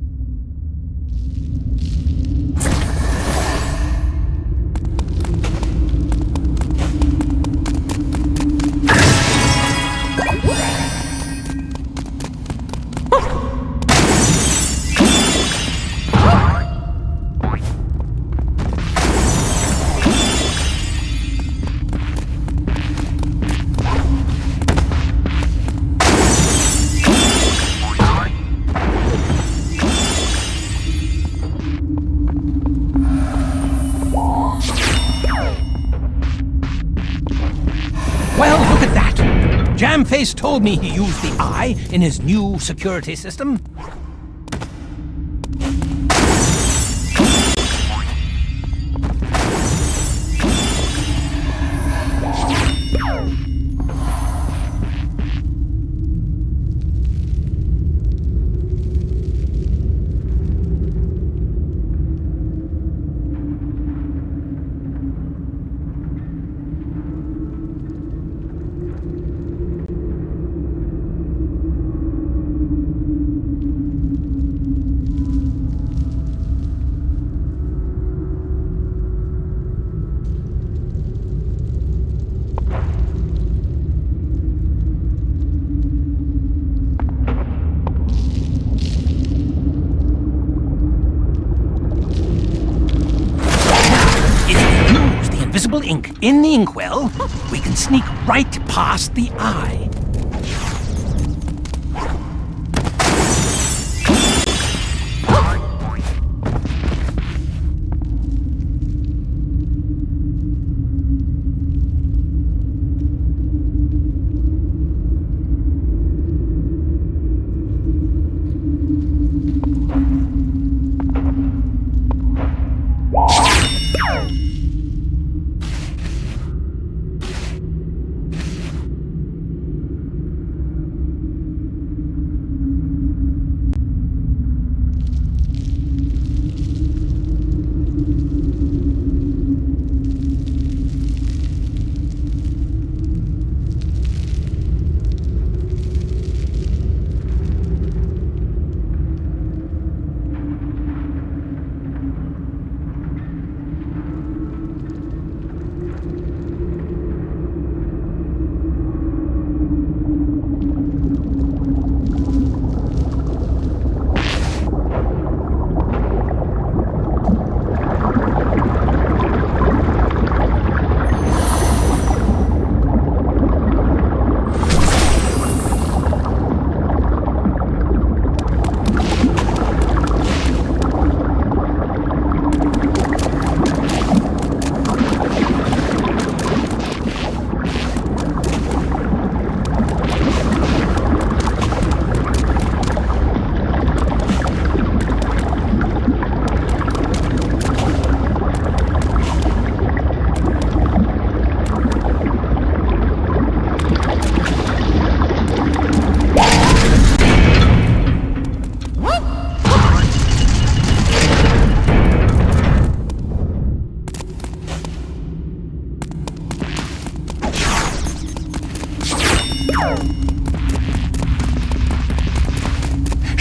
Well, look at that! Jamface told me he used the eye in his new security system. Invisible ink in the inkwell, we can sneak right past the eye.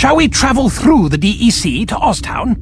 Shall we travel through the DEC to Oztown?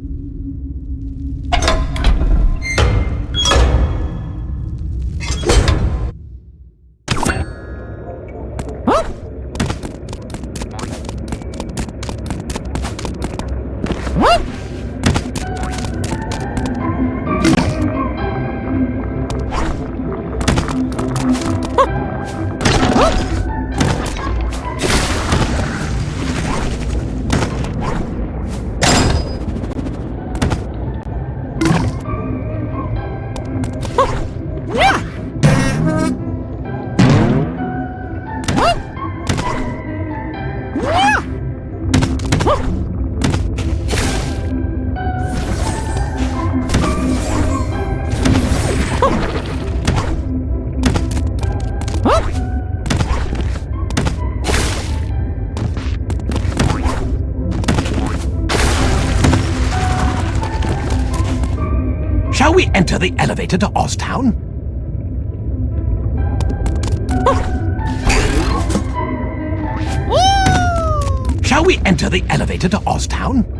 Shall we enter the elevator to Oztown? Shall we enter the elevator to Oztown?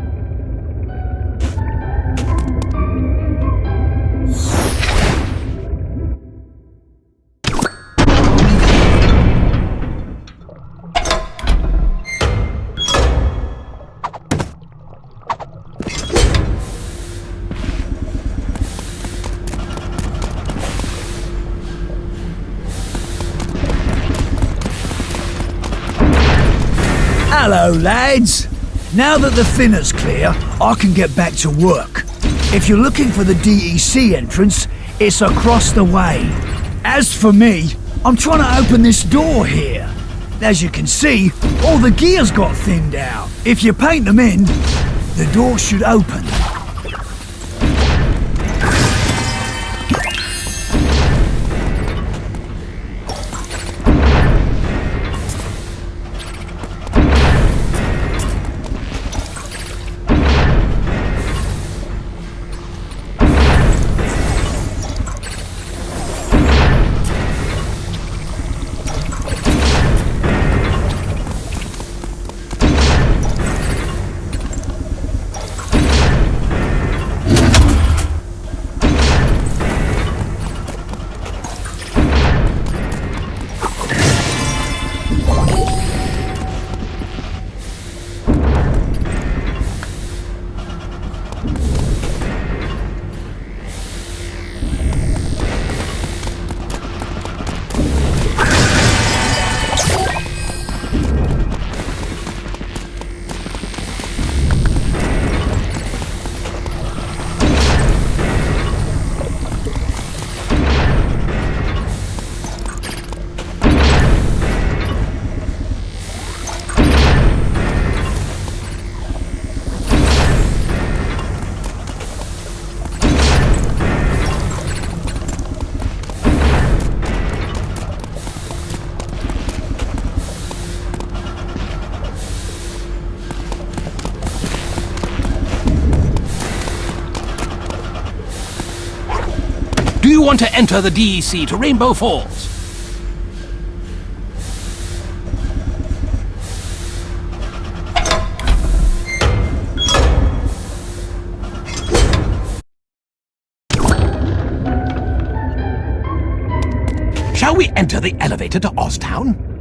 Hello, lads. Now that the thinner's clear, I can get back to work. If you're looking for the DEC entrance, it's across the way. As for me, I'm trying to open this door here. As you can see, all the gears got thinned out. If you paint them in, the door should open. Do you want to enter the DEC to Rainbow Falls? Shall we enter the elevator to Oztown?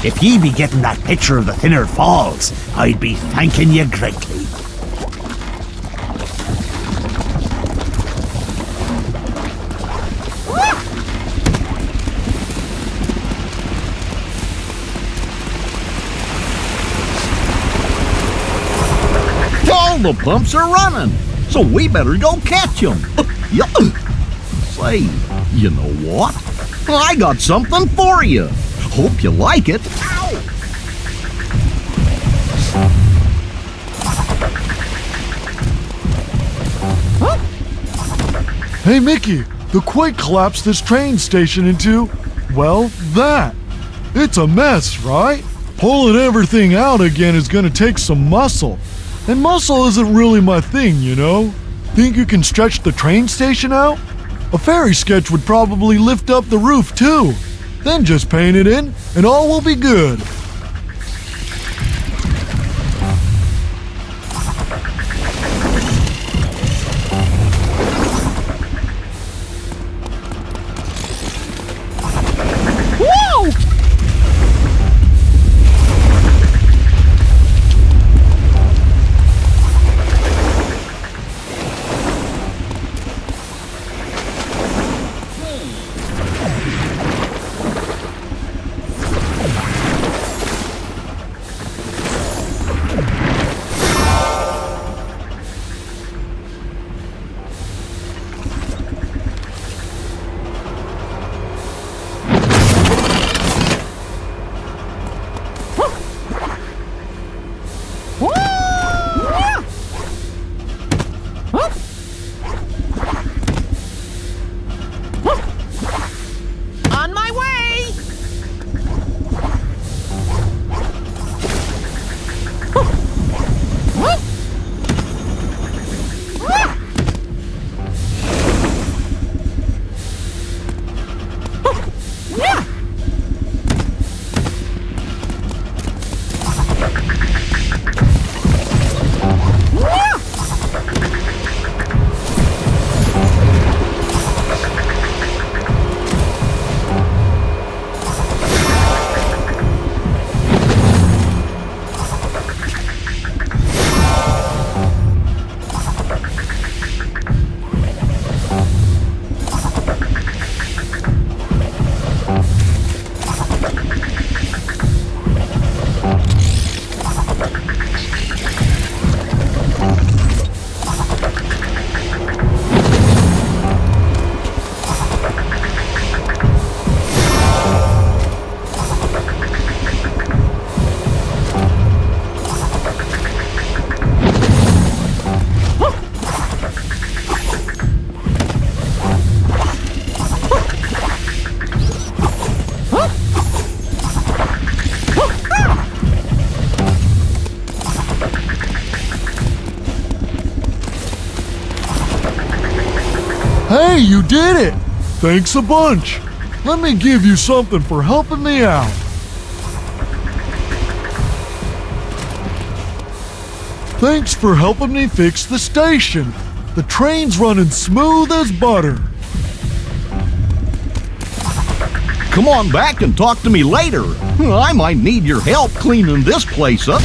If ye be getting that picture of the Thinner Falls, I'd be thanking ye greatly. All the pumps are running, so we better go catch them. Say, you know what? I got something for you. Hope you like it. Hey, Mickey, the quake collapsed this train station into, well, that. It's a mess, right? Pulling everything out again is gonna take some muscle. And muscle isn't really my thing, you know? Think you can stretch the train station out? A fairy sketch would probably lift up the roof too. Then just paint it in, and all will be good. Hey, you did it! Thanks a bunch. Let me give you something for helping me out. Thanks for helping me fix the station. The train's running smooth as butter. Come on back and talk to me later. I might need your help cleaning this place up.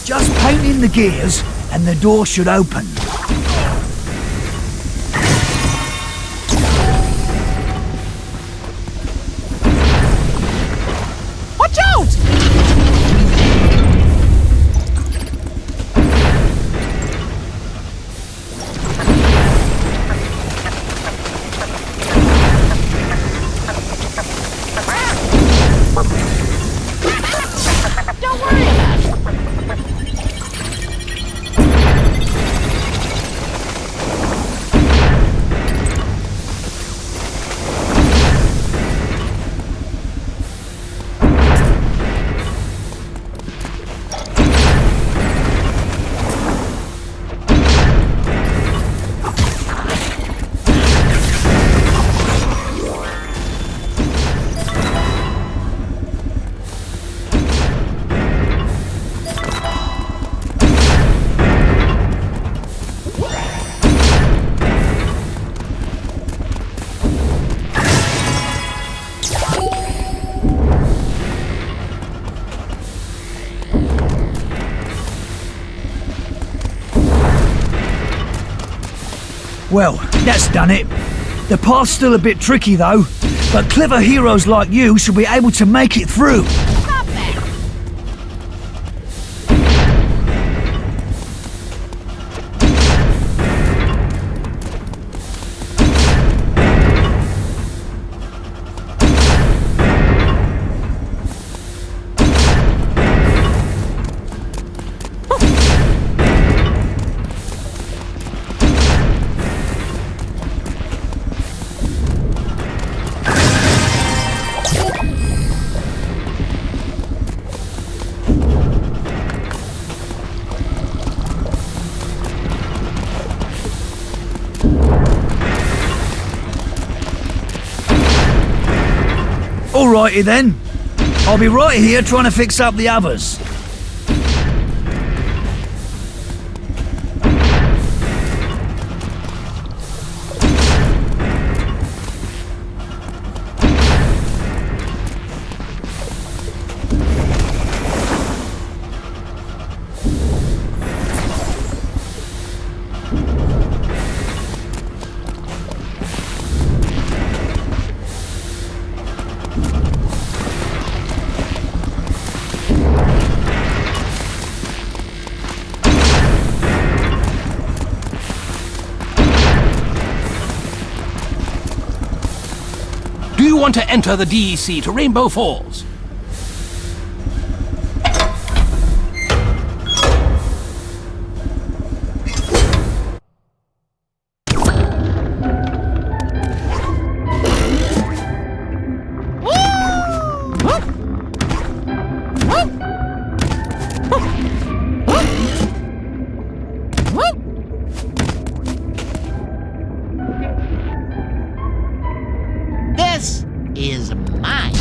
Just paint in the gears and the door should open. Watch out! Well, that's done it. The path's still a bit tricky though, but clever heroes like you should be able to make it through. Alrighty then. I'll be right here trying to fix up the others. Do you want to enter the DEC to Rainbow Falls? This is mine.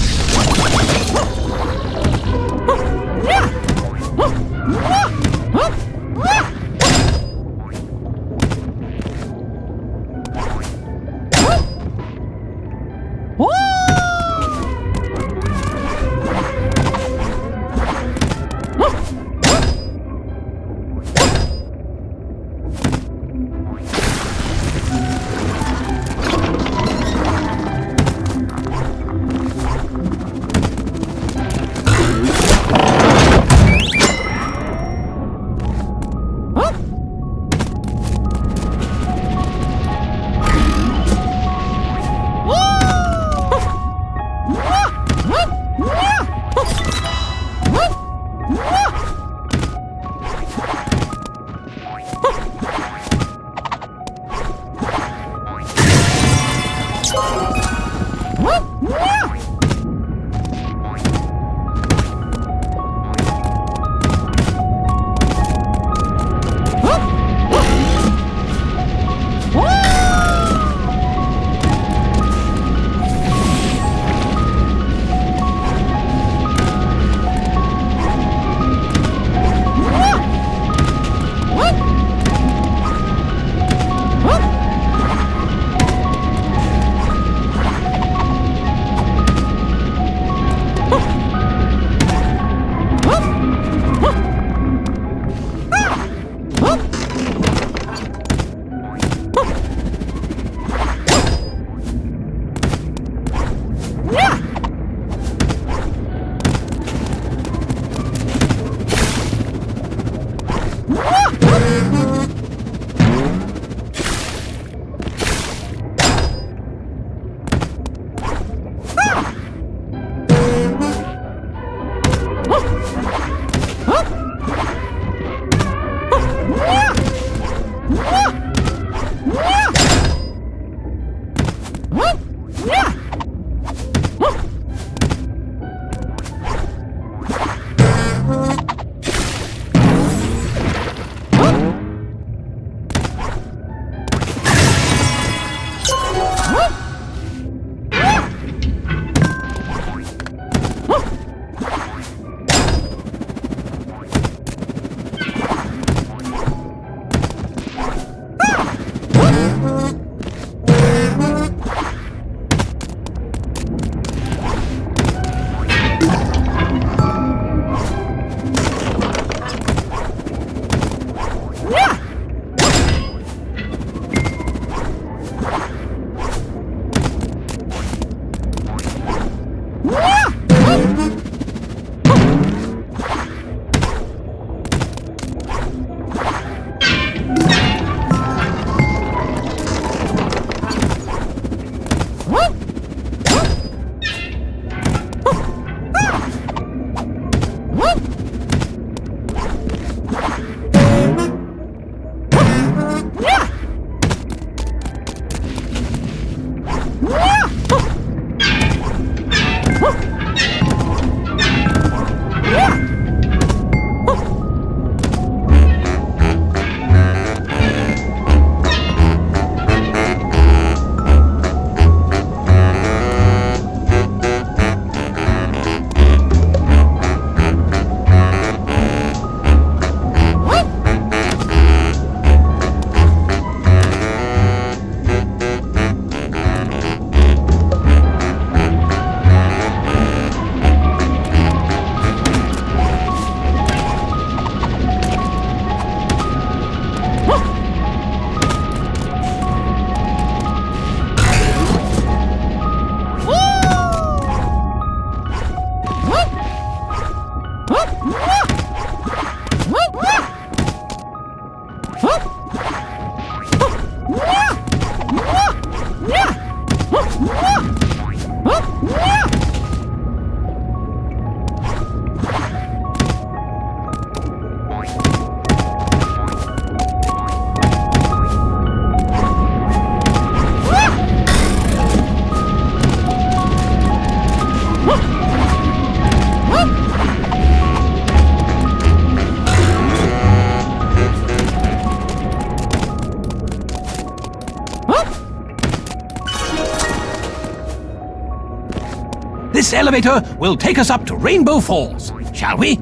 This elevator will take us up to Rainbow Falls, shall we?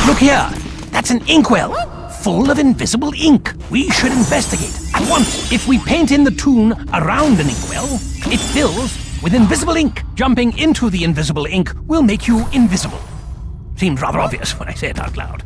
Look here, that's an inkwell, full of invisible ink. We should investigate at once. If we paint in the tune around an inkwell, it fills with invisible ink. Jumping into the invisible ink will make you invisible. Seems rather obvious when I say it out loud.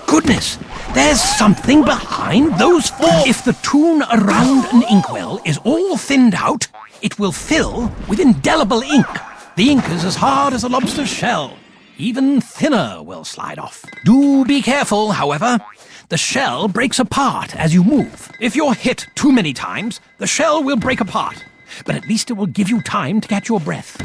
Goodness, there's something behind those four. If the tune around an inkwell is all thinned out, it will fill with indelible ink. The ink is as hard as a lobster's shell. Even thinner will slide off. Do be careful, however. The shell breaks apart as you move. If you're hit too many times, the shell will break apart. But at least it will give you time to catch your breath.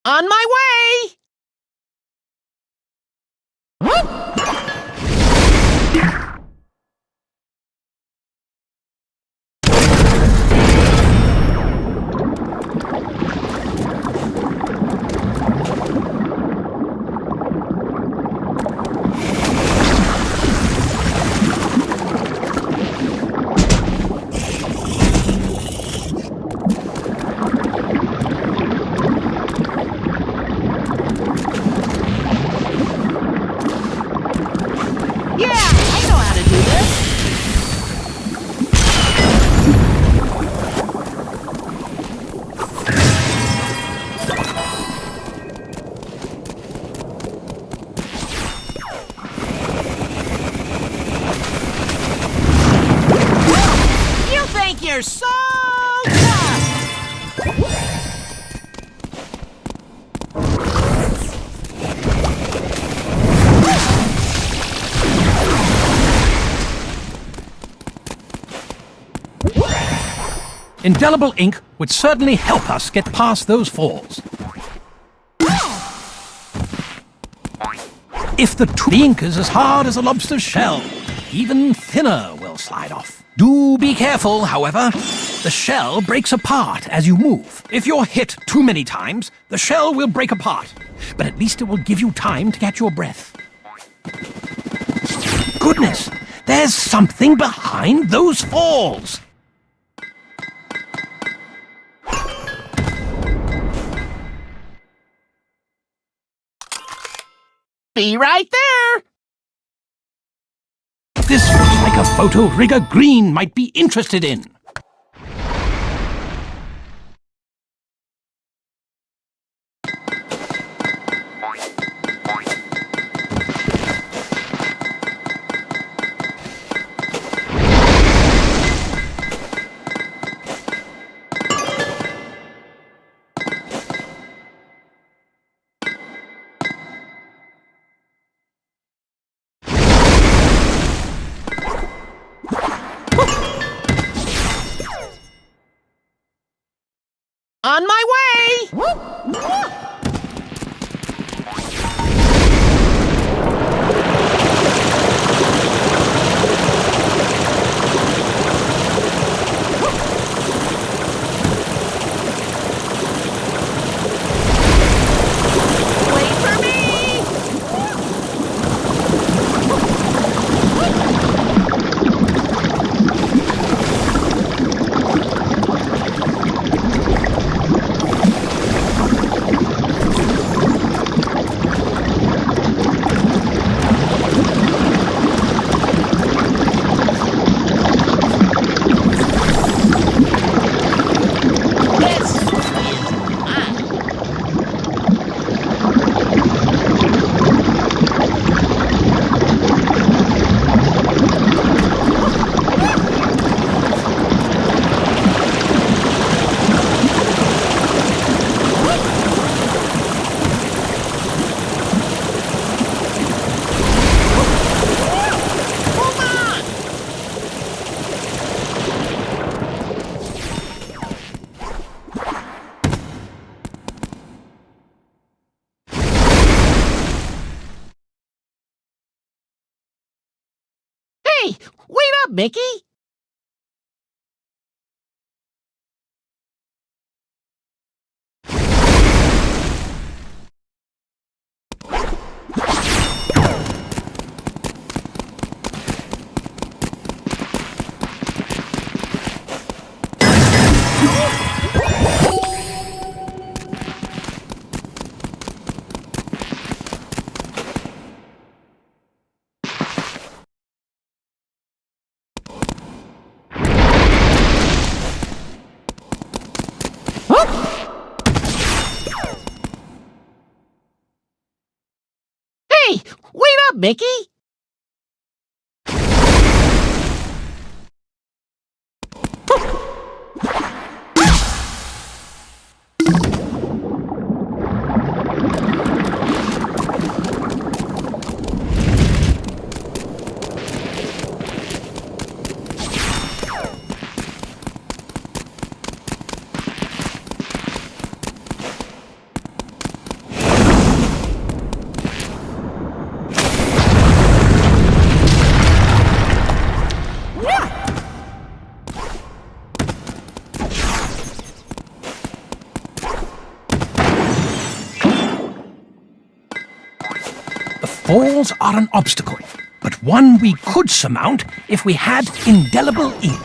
On my way! You're so tough! Indelible ink would certainly help us get past those falls. If the ink is as hard as a lobster's shell, even thinner will slide off. Do be careful, however. The shell breaks apart as you move. If you're hit too many times, the shell will break apart. But at least it will give you time to catch your breath. Goodness, there's something behind those falls. Be right there! This looks like a photo Rigger Green might be interested in. On my way! Wait for me! Hey, wait up, Mickey! Hey, wait up, Mickey! Falls are an obstacle, but one we could surmount if we had indelible ink.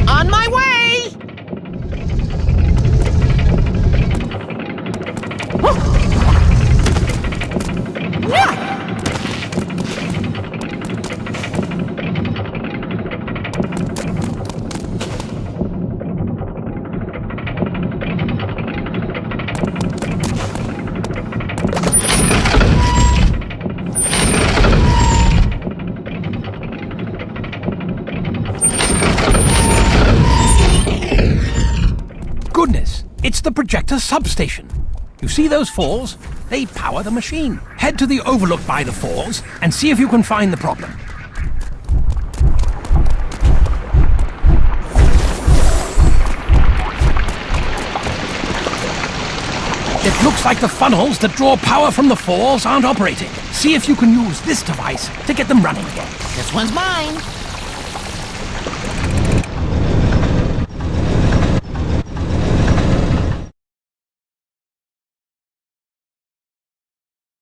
On my way! Goodness, it's the projector substation. You see those falls? They power the machine. Head to the overlook by the falls and see if you can find the problem. It looks like the funnels that draw power from the falls aren't operating. See if you can use this device to get them running again. This one's mine.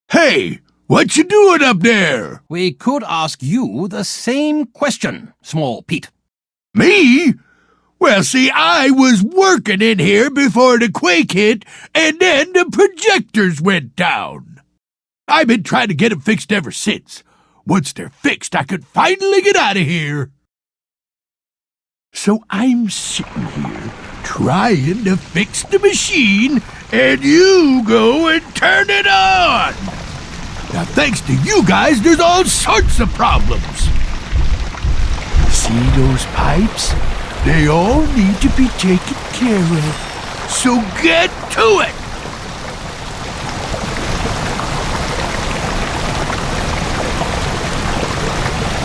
Hey, what you doing up there? We could ask you the same question, Small Pete. Me? Well, see, I was working in here before the quake hit, and then the projectors went down. I've been trying to get them fixed ever since. Once they're fixed, I could finally get out of here. So I'm sitting here trying to fix the machine, and you go and turn it on. Now, thanks to you guys, there's all sorts of problems. See those pipes? They all need to be taken care of. So get to it!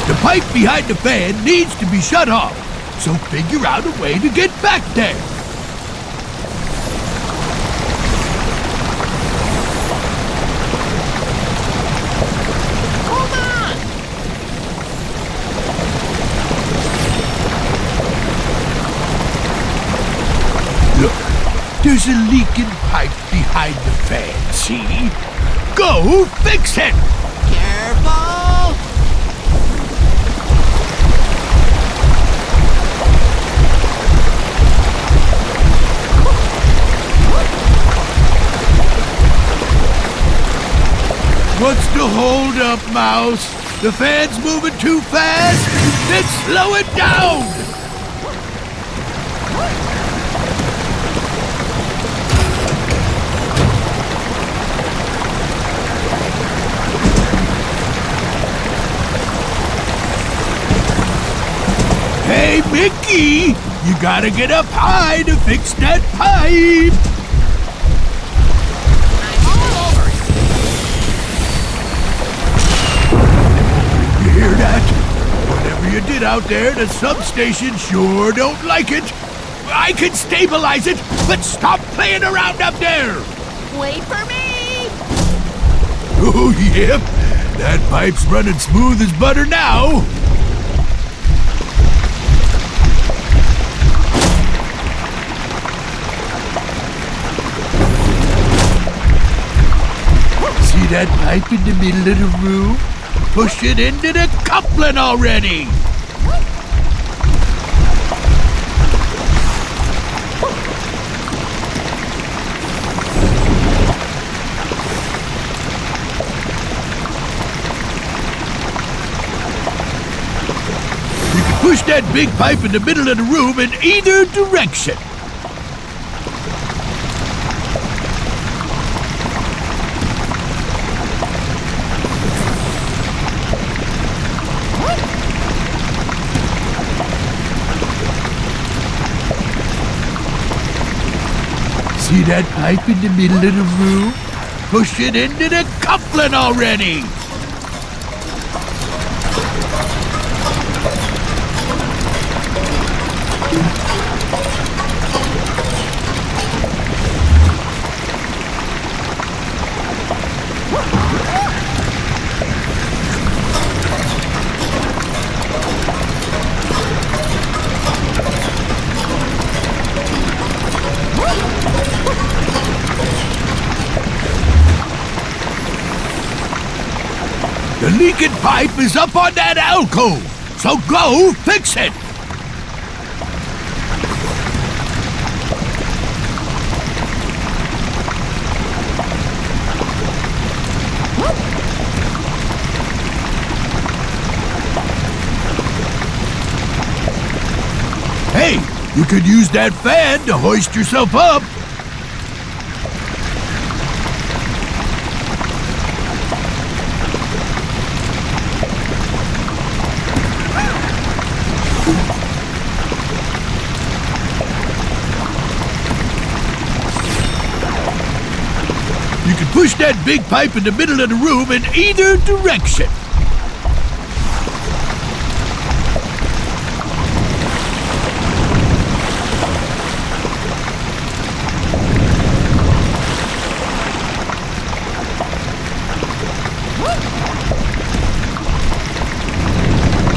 The pipe behind the fan needs to be shut off, so figure out a way to get back there. Look, there's a leaking pipe behind the fan, see? Go fix it! Careful! hold up, Mouse. The fan's moving too fast. Then slow it down. Hey, Mickey, you gotta get up high to fix that pipe. You hear that? Whatever you did out there, the substation sure don't like it. I can stabilize it, but stop playing around up there. Wait for me! Oh, yep. That pipe's running smooth as butter now. See that pipe in the middle of the room? Push it into the coupling already! You can push that big pipe in the middle of the room in either direction. See that pipe in the middle of the room? Push it into the coupling already! The leaking pipe is up on that alcove, so go fix it! Hey, you could use that fan to hoist yourself up. You can push that big pipe in the middle of the room in either direction.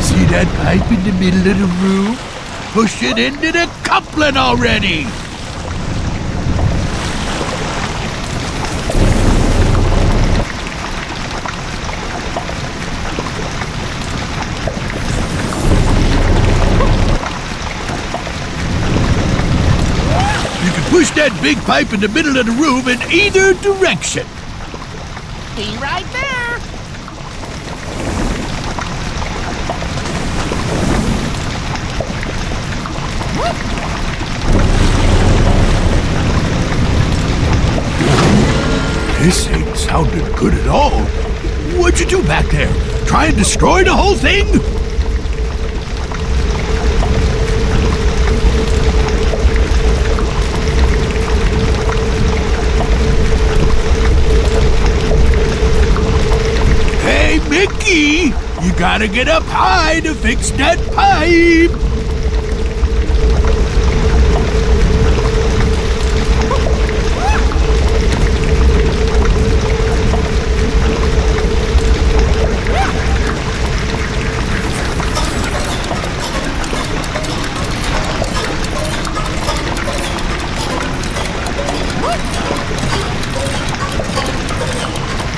See that pipe in the middle of the room? Push it into the coupling already. Push that big pipe in the middle of the room in either direction. Be right there! This ain't sounding good at all. What'd you do back there? Try and destroy the whole thing? Mickey, you gotta get up high to fix that pipe.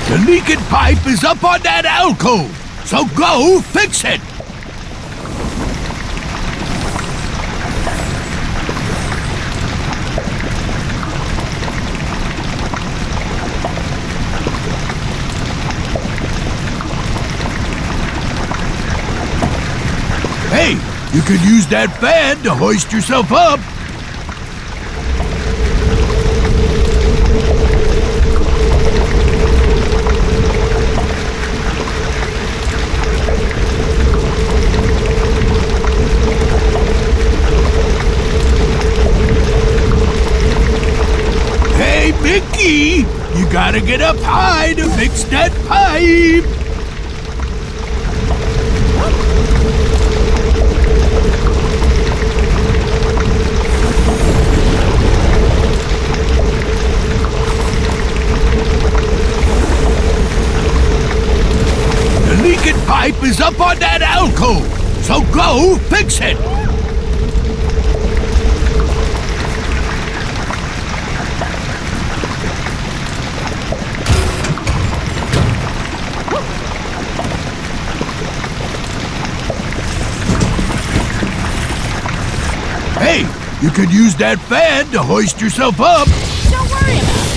The leaking pipe is up on that alcove, so go fix it! Hey, you could use that fan to hoist yourself up. Hey, Mickey, you gotta get up high to fix that pipe. The leaking pipe is up on that alcove, so go fix it. Hey, you could use that fan to hoist yourself up. Don't worry about it.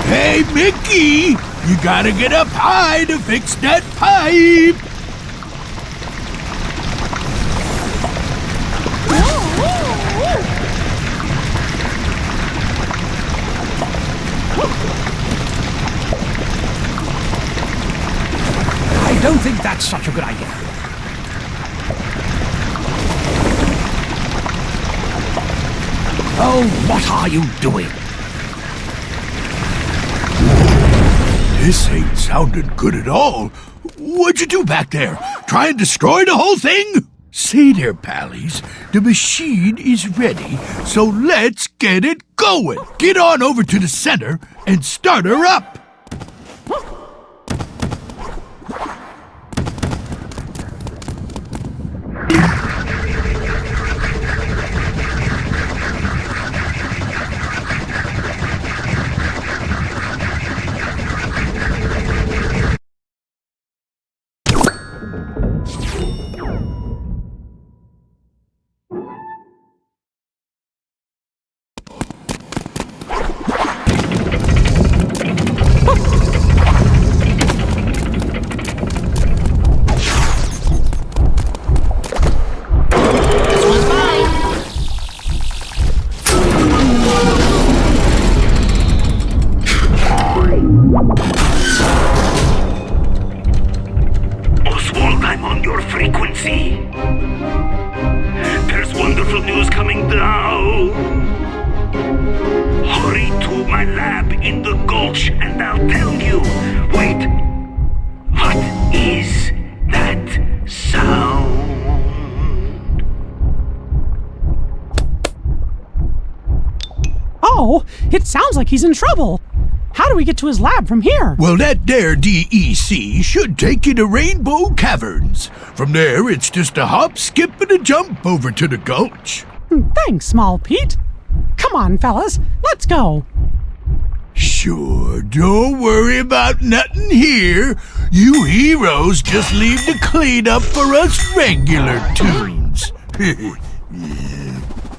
Hey, Mickey, you gotta get up high to fix that pipe. I don't think that's such a good idea. Oh, what are you doing? This ain't sounding good at all. What'd you do back there? Try and destroy the whole thing? See there, Pallies. The machine is ready, so let's get it going. Get on over to the center and start her up. Oswald, I'm on your frequency. There's wonderful news coming now. Hurry to my lab in the gulch and I'll tell you. Wait, what is that sound? Oh, it sounds like he's in trouble. How do we get to his lab from here? Well, that there DEC should take you to Rainbow Caverns. From there, it's just a hop, skip, and a jump over to the gulch. Thanks, Small Pete. Come on, fellas, let's go. Sure, don't worry about nothing here. You heroes just leave the cleanup for us regular tunes.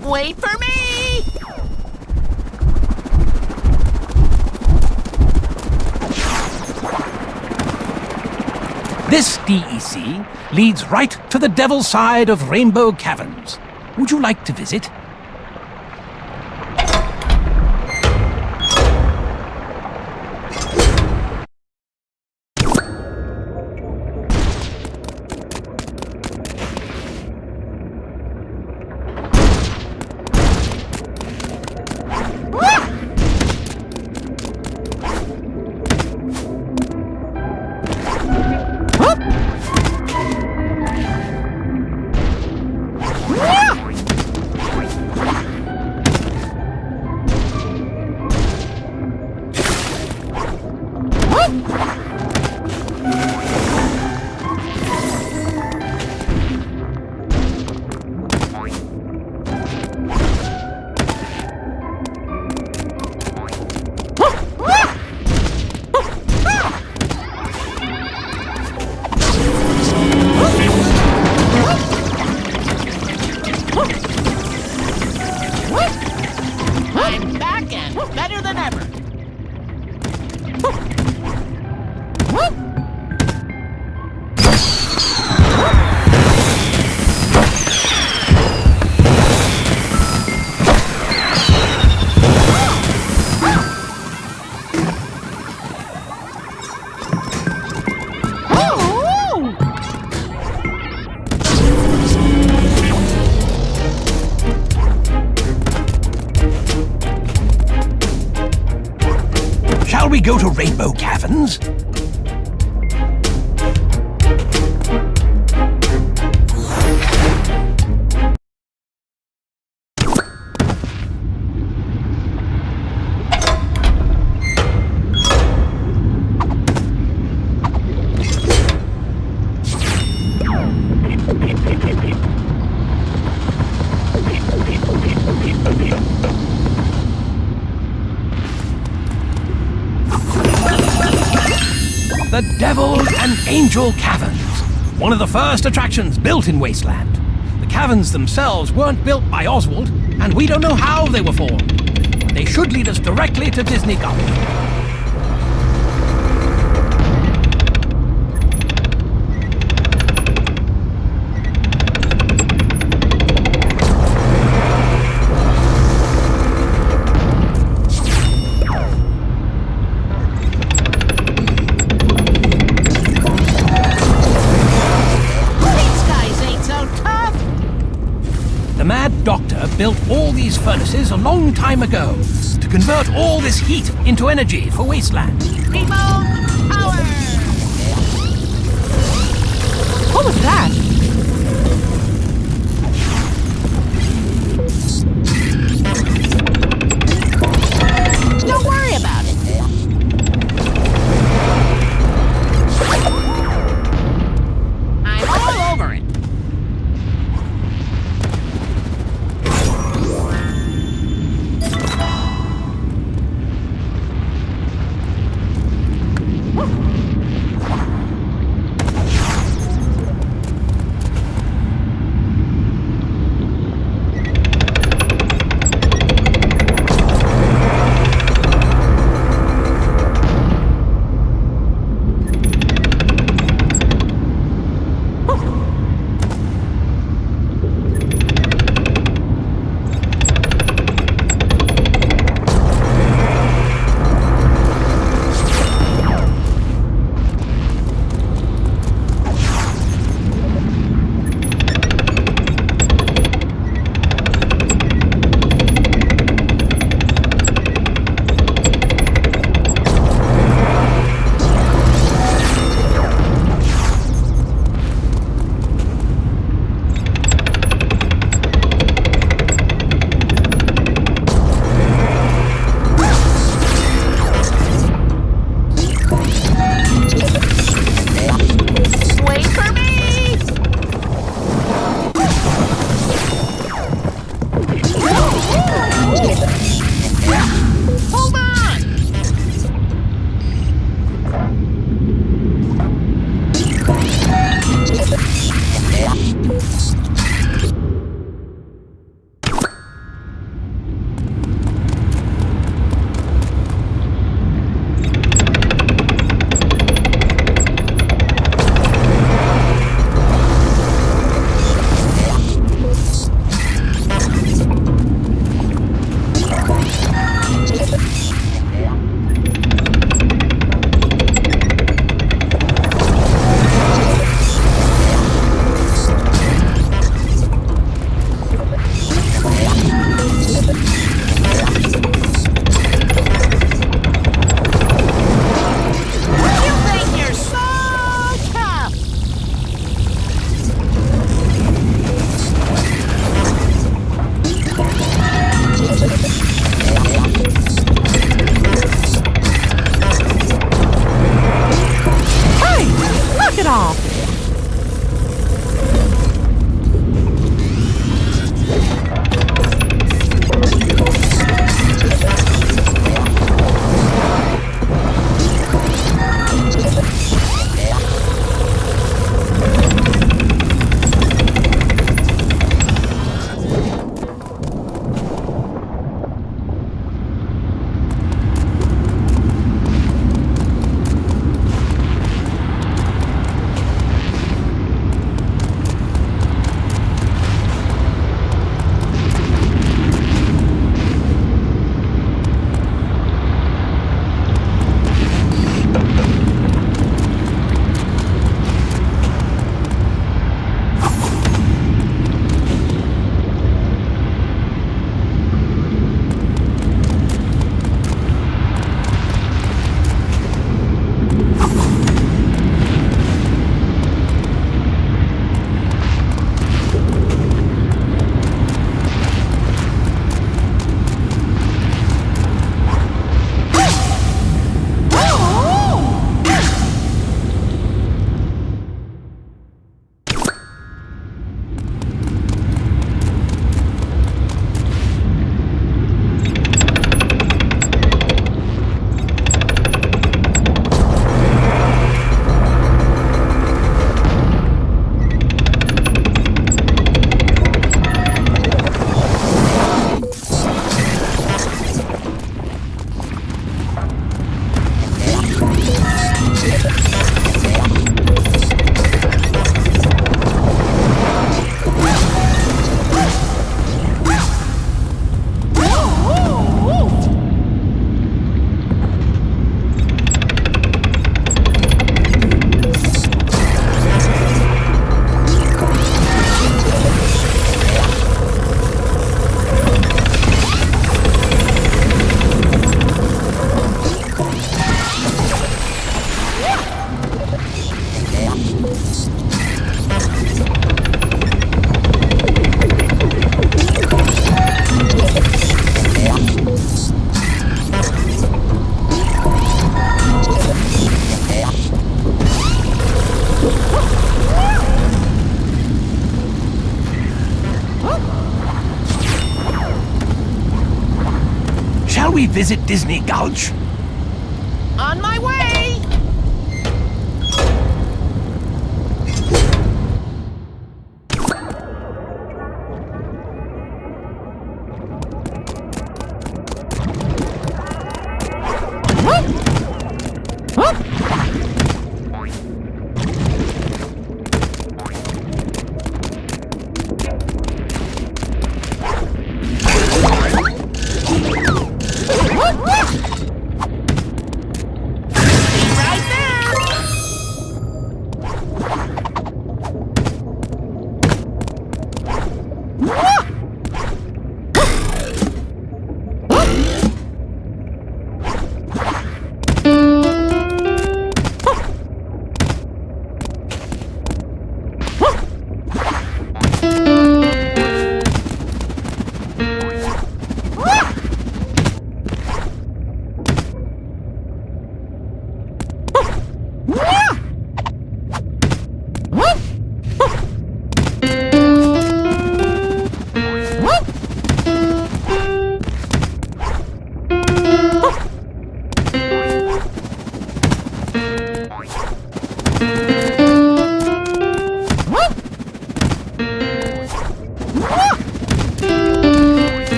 Wait for me! This DEC leads right to the devil's side of Rainbow Caverns. Would you like to visit? go to Rainbow Caverns? The Devil and Angel Caverns, one of the first attractions built in Wasteland. The caverns themselves weren't built by Oswald, and we don't know how they were formed. They should lead us directly to Disney Gulch. Doctor built all these furnaces a long time ago to convert all this heat into energy for Wasteland. Remote power! What was that? Don't worry about it. I'm all over it. visit Disney Gulch? On my way!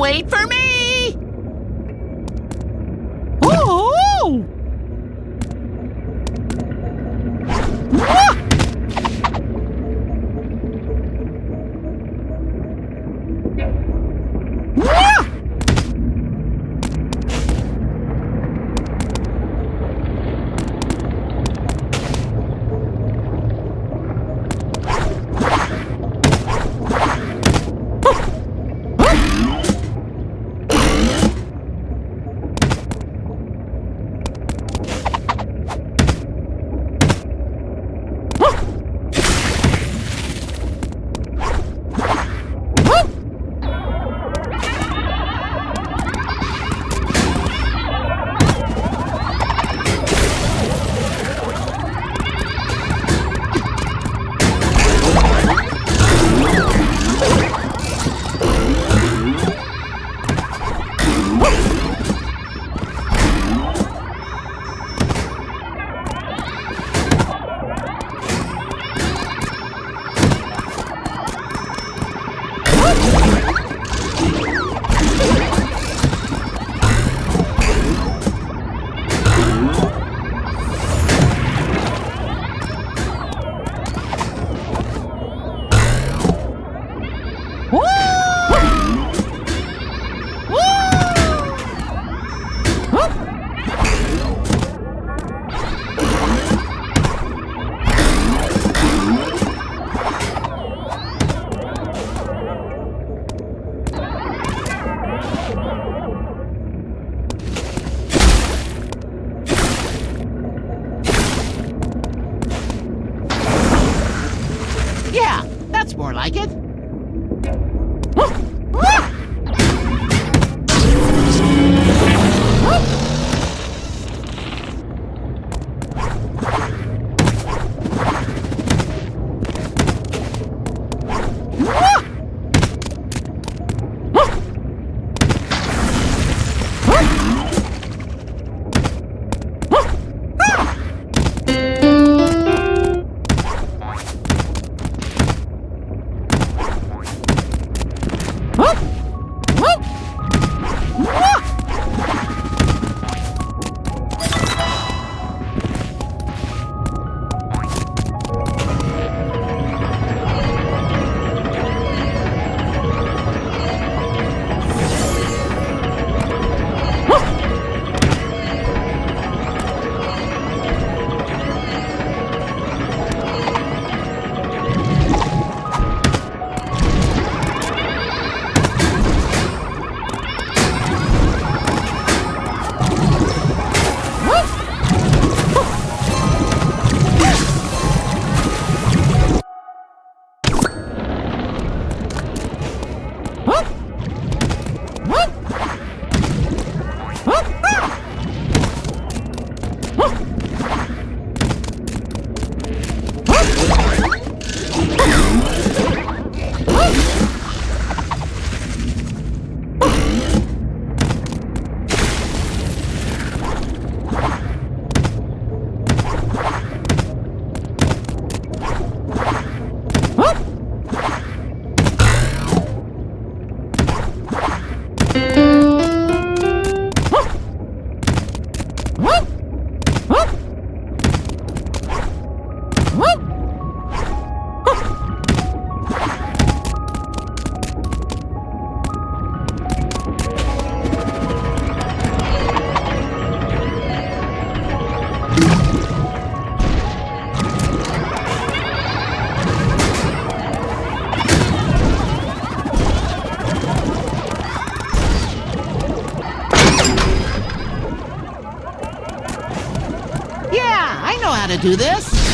Wait for me! Oh! Yeah, that's more like it. to do this?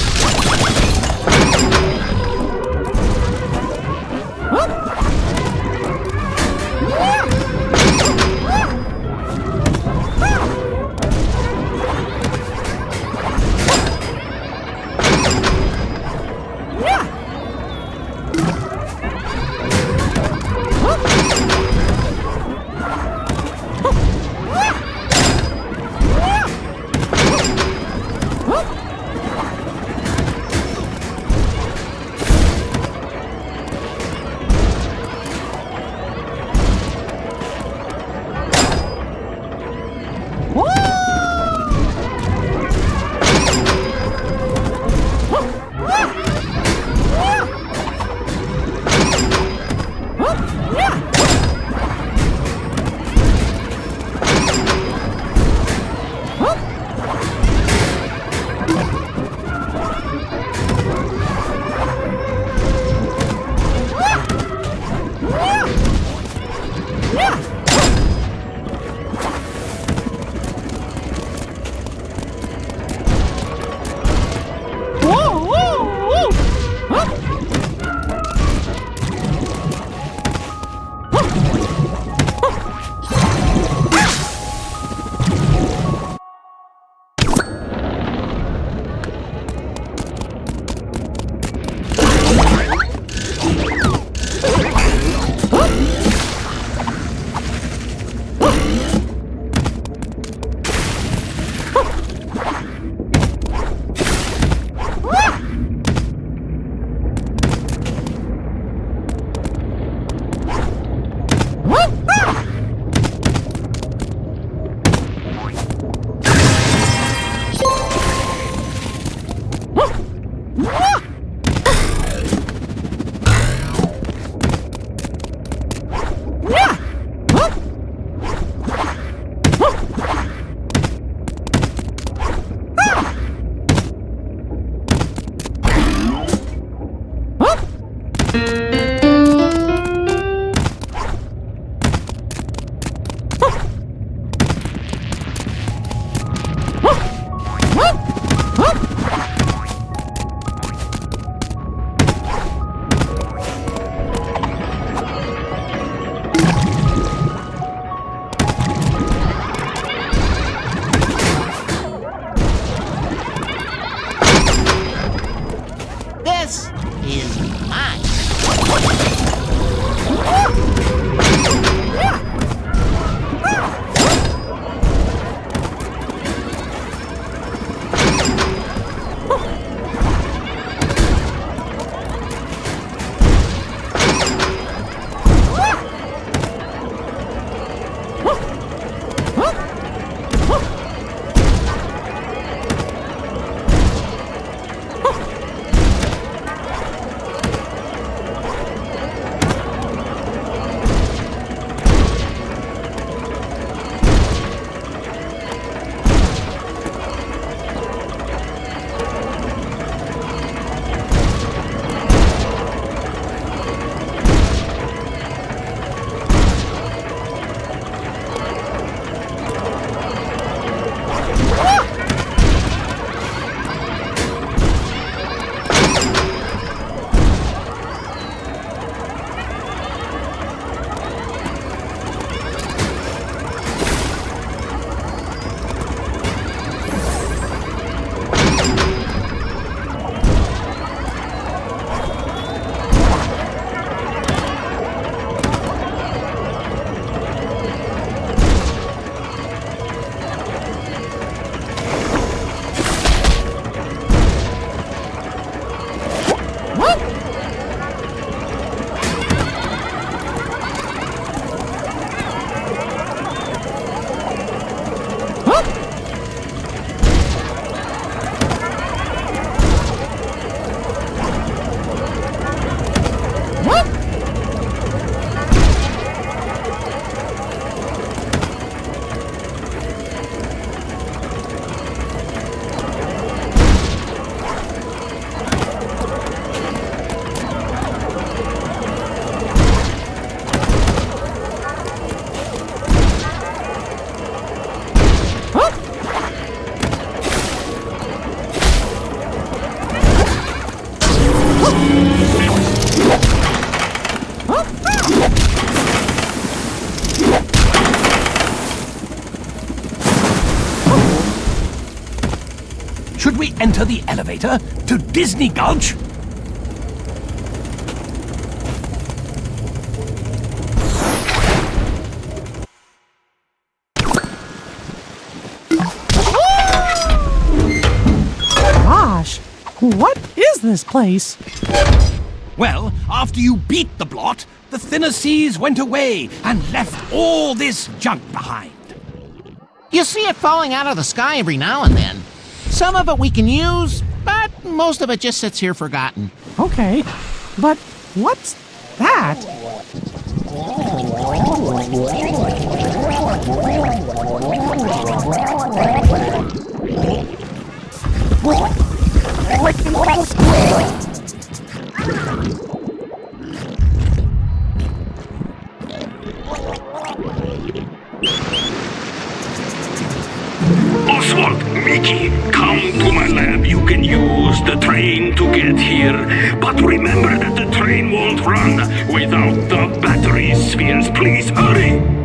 Should we enter the elevator to Disney Gulch? Gosh, what is this place? Well, after you beat the blot, the thinner seas went away and left all this junk behind. You see it falling out of the sky every now and then. Some of it we can use, but most of it just sits here forgotten. Okay, but what's that? Oswald, Mickey, come to my lab. You can use the train to get here. But remember that the train won't run without the battery spheres. Please hurry!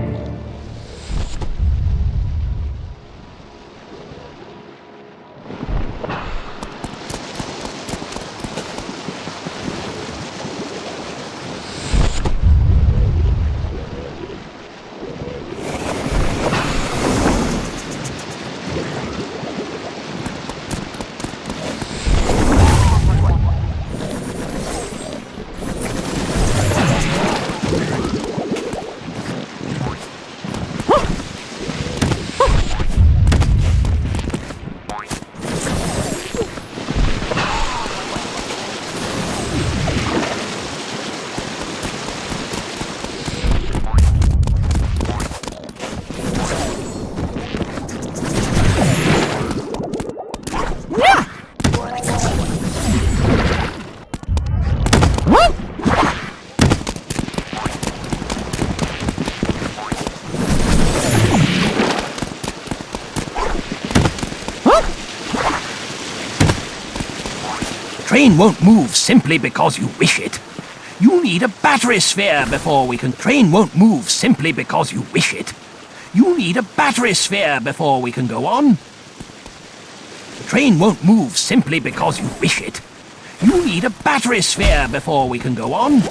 Train won't move simply because you wish it. You need a battery sphere before we can... Train won't move simply because you wish it. You need a battery sphere before we can go on. The train won't move simply because you wish it. You need a battery sphere before we can go on.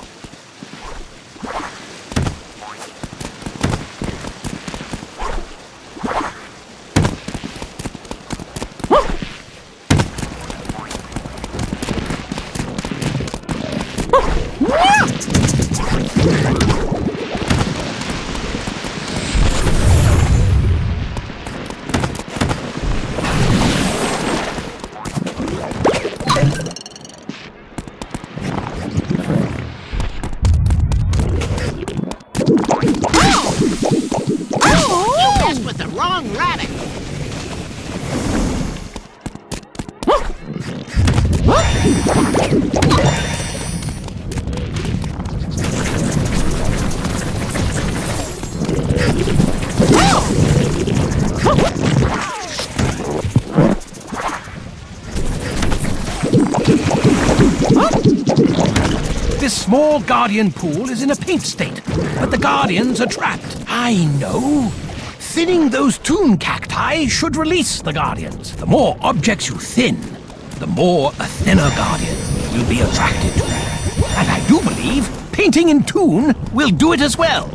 This small guardian pool is in a paint state, but the guardians are trapped. I know. Thinning those toon cacti should release the guardians. The more objects you thin, the more a thinner guardian you'll be attracted to. And I do believe painting in toon will do it as well.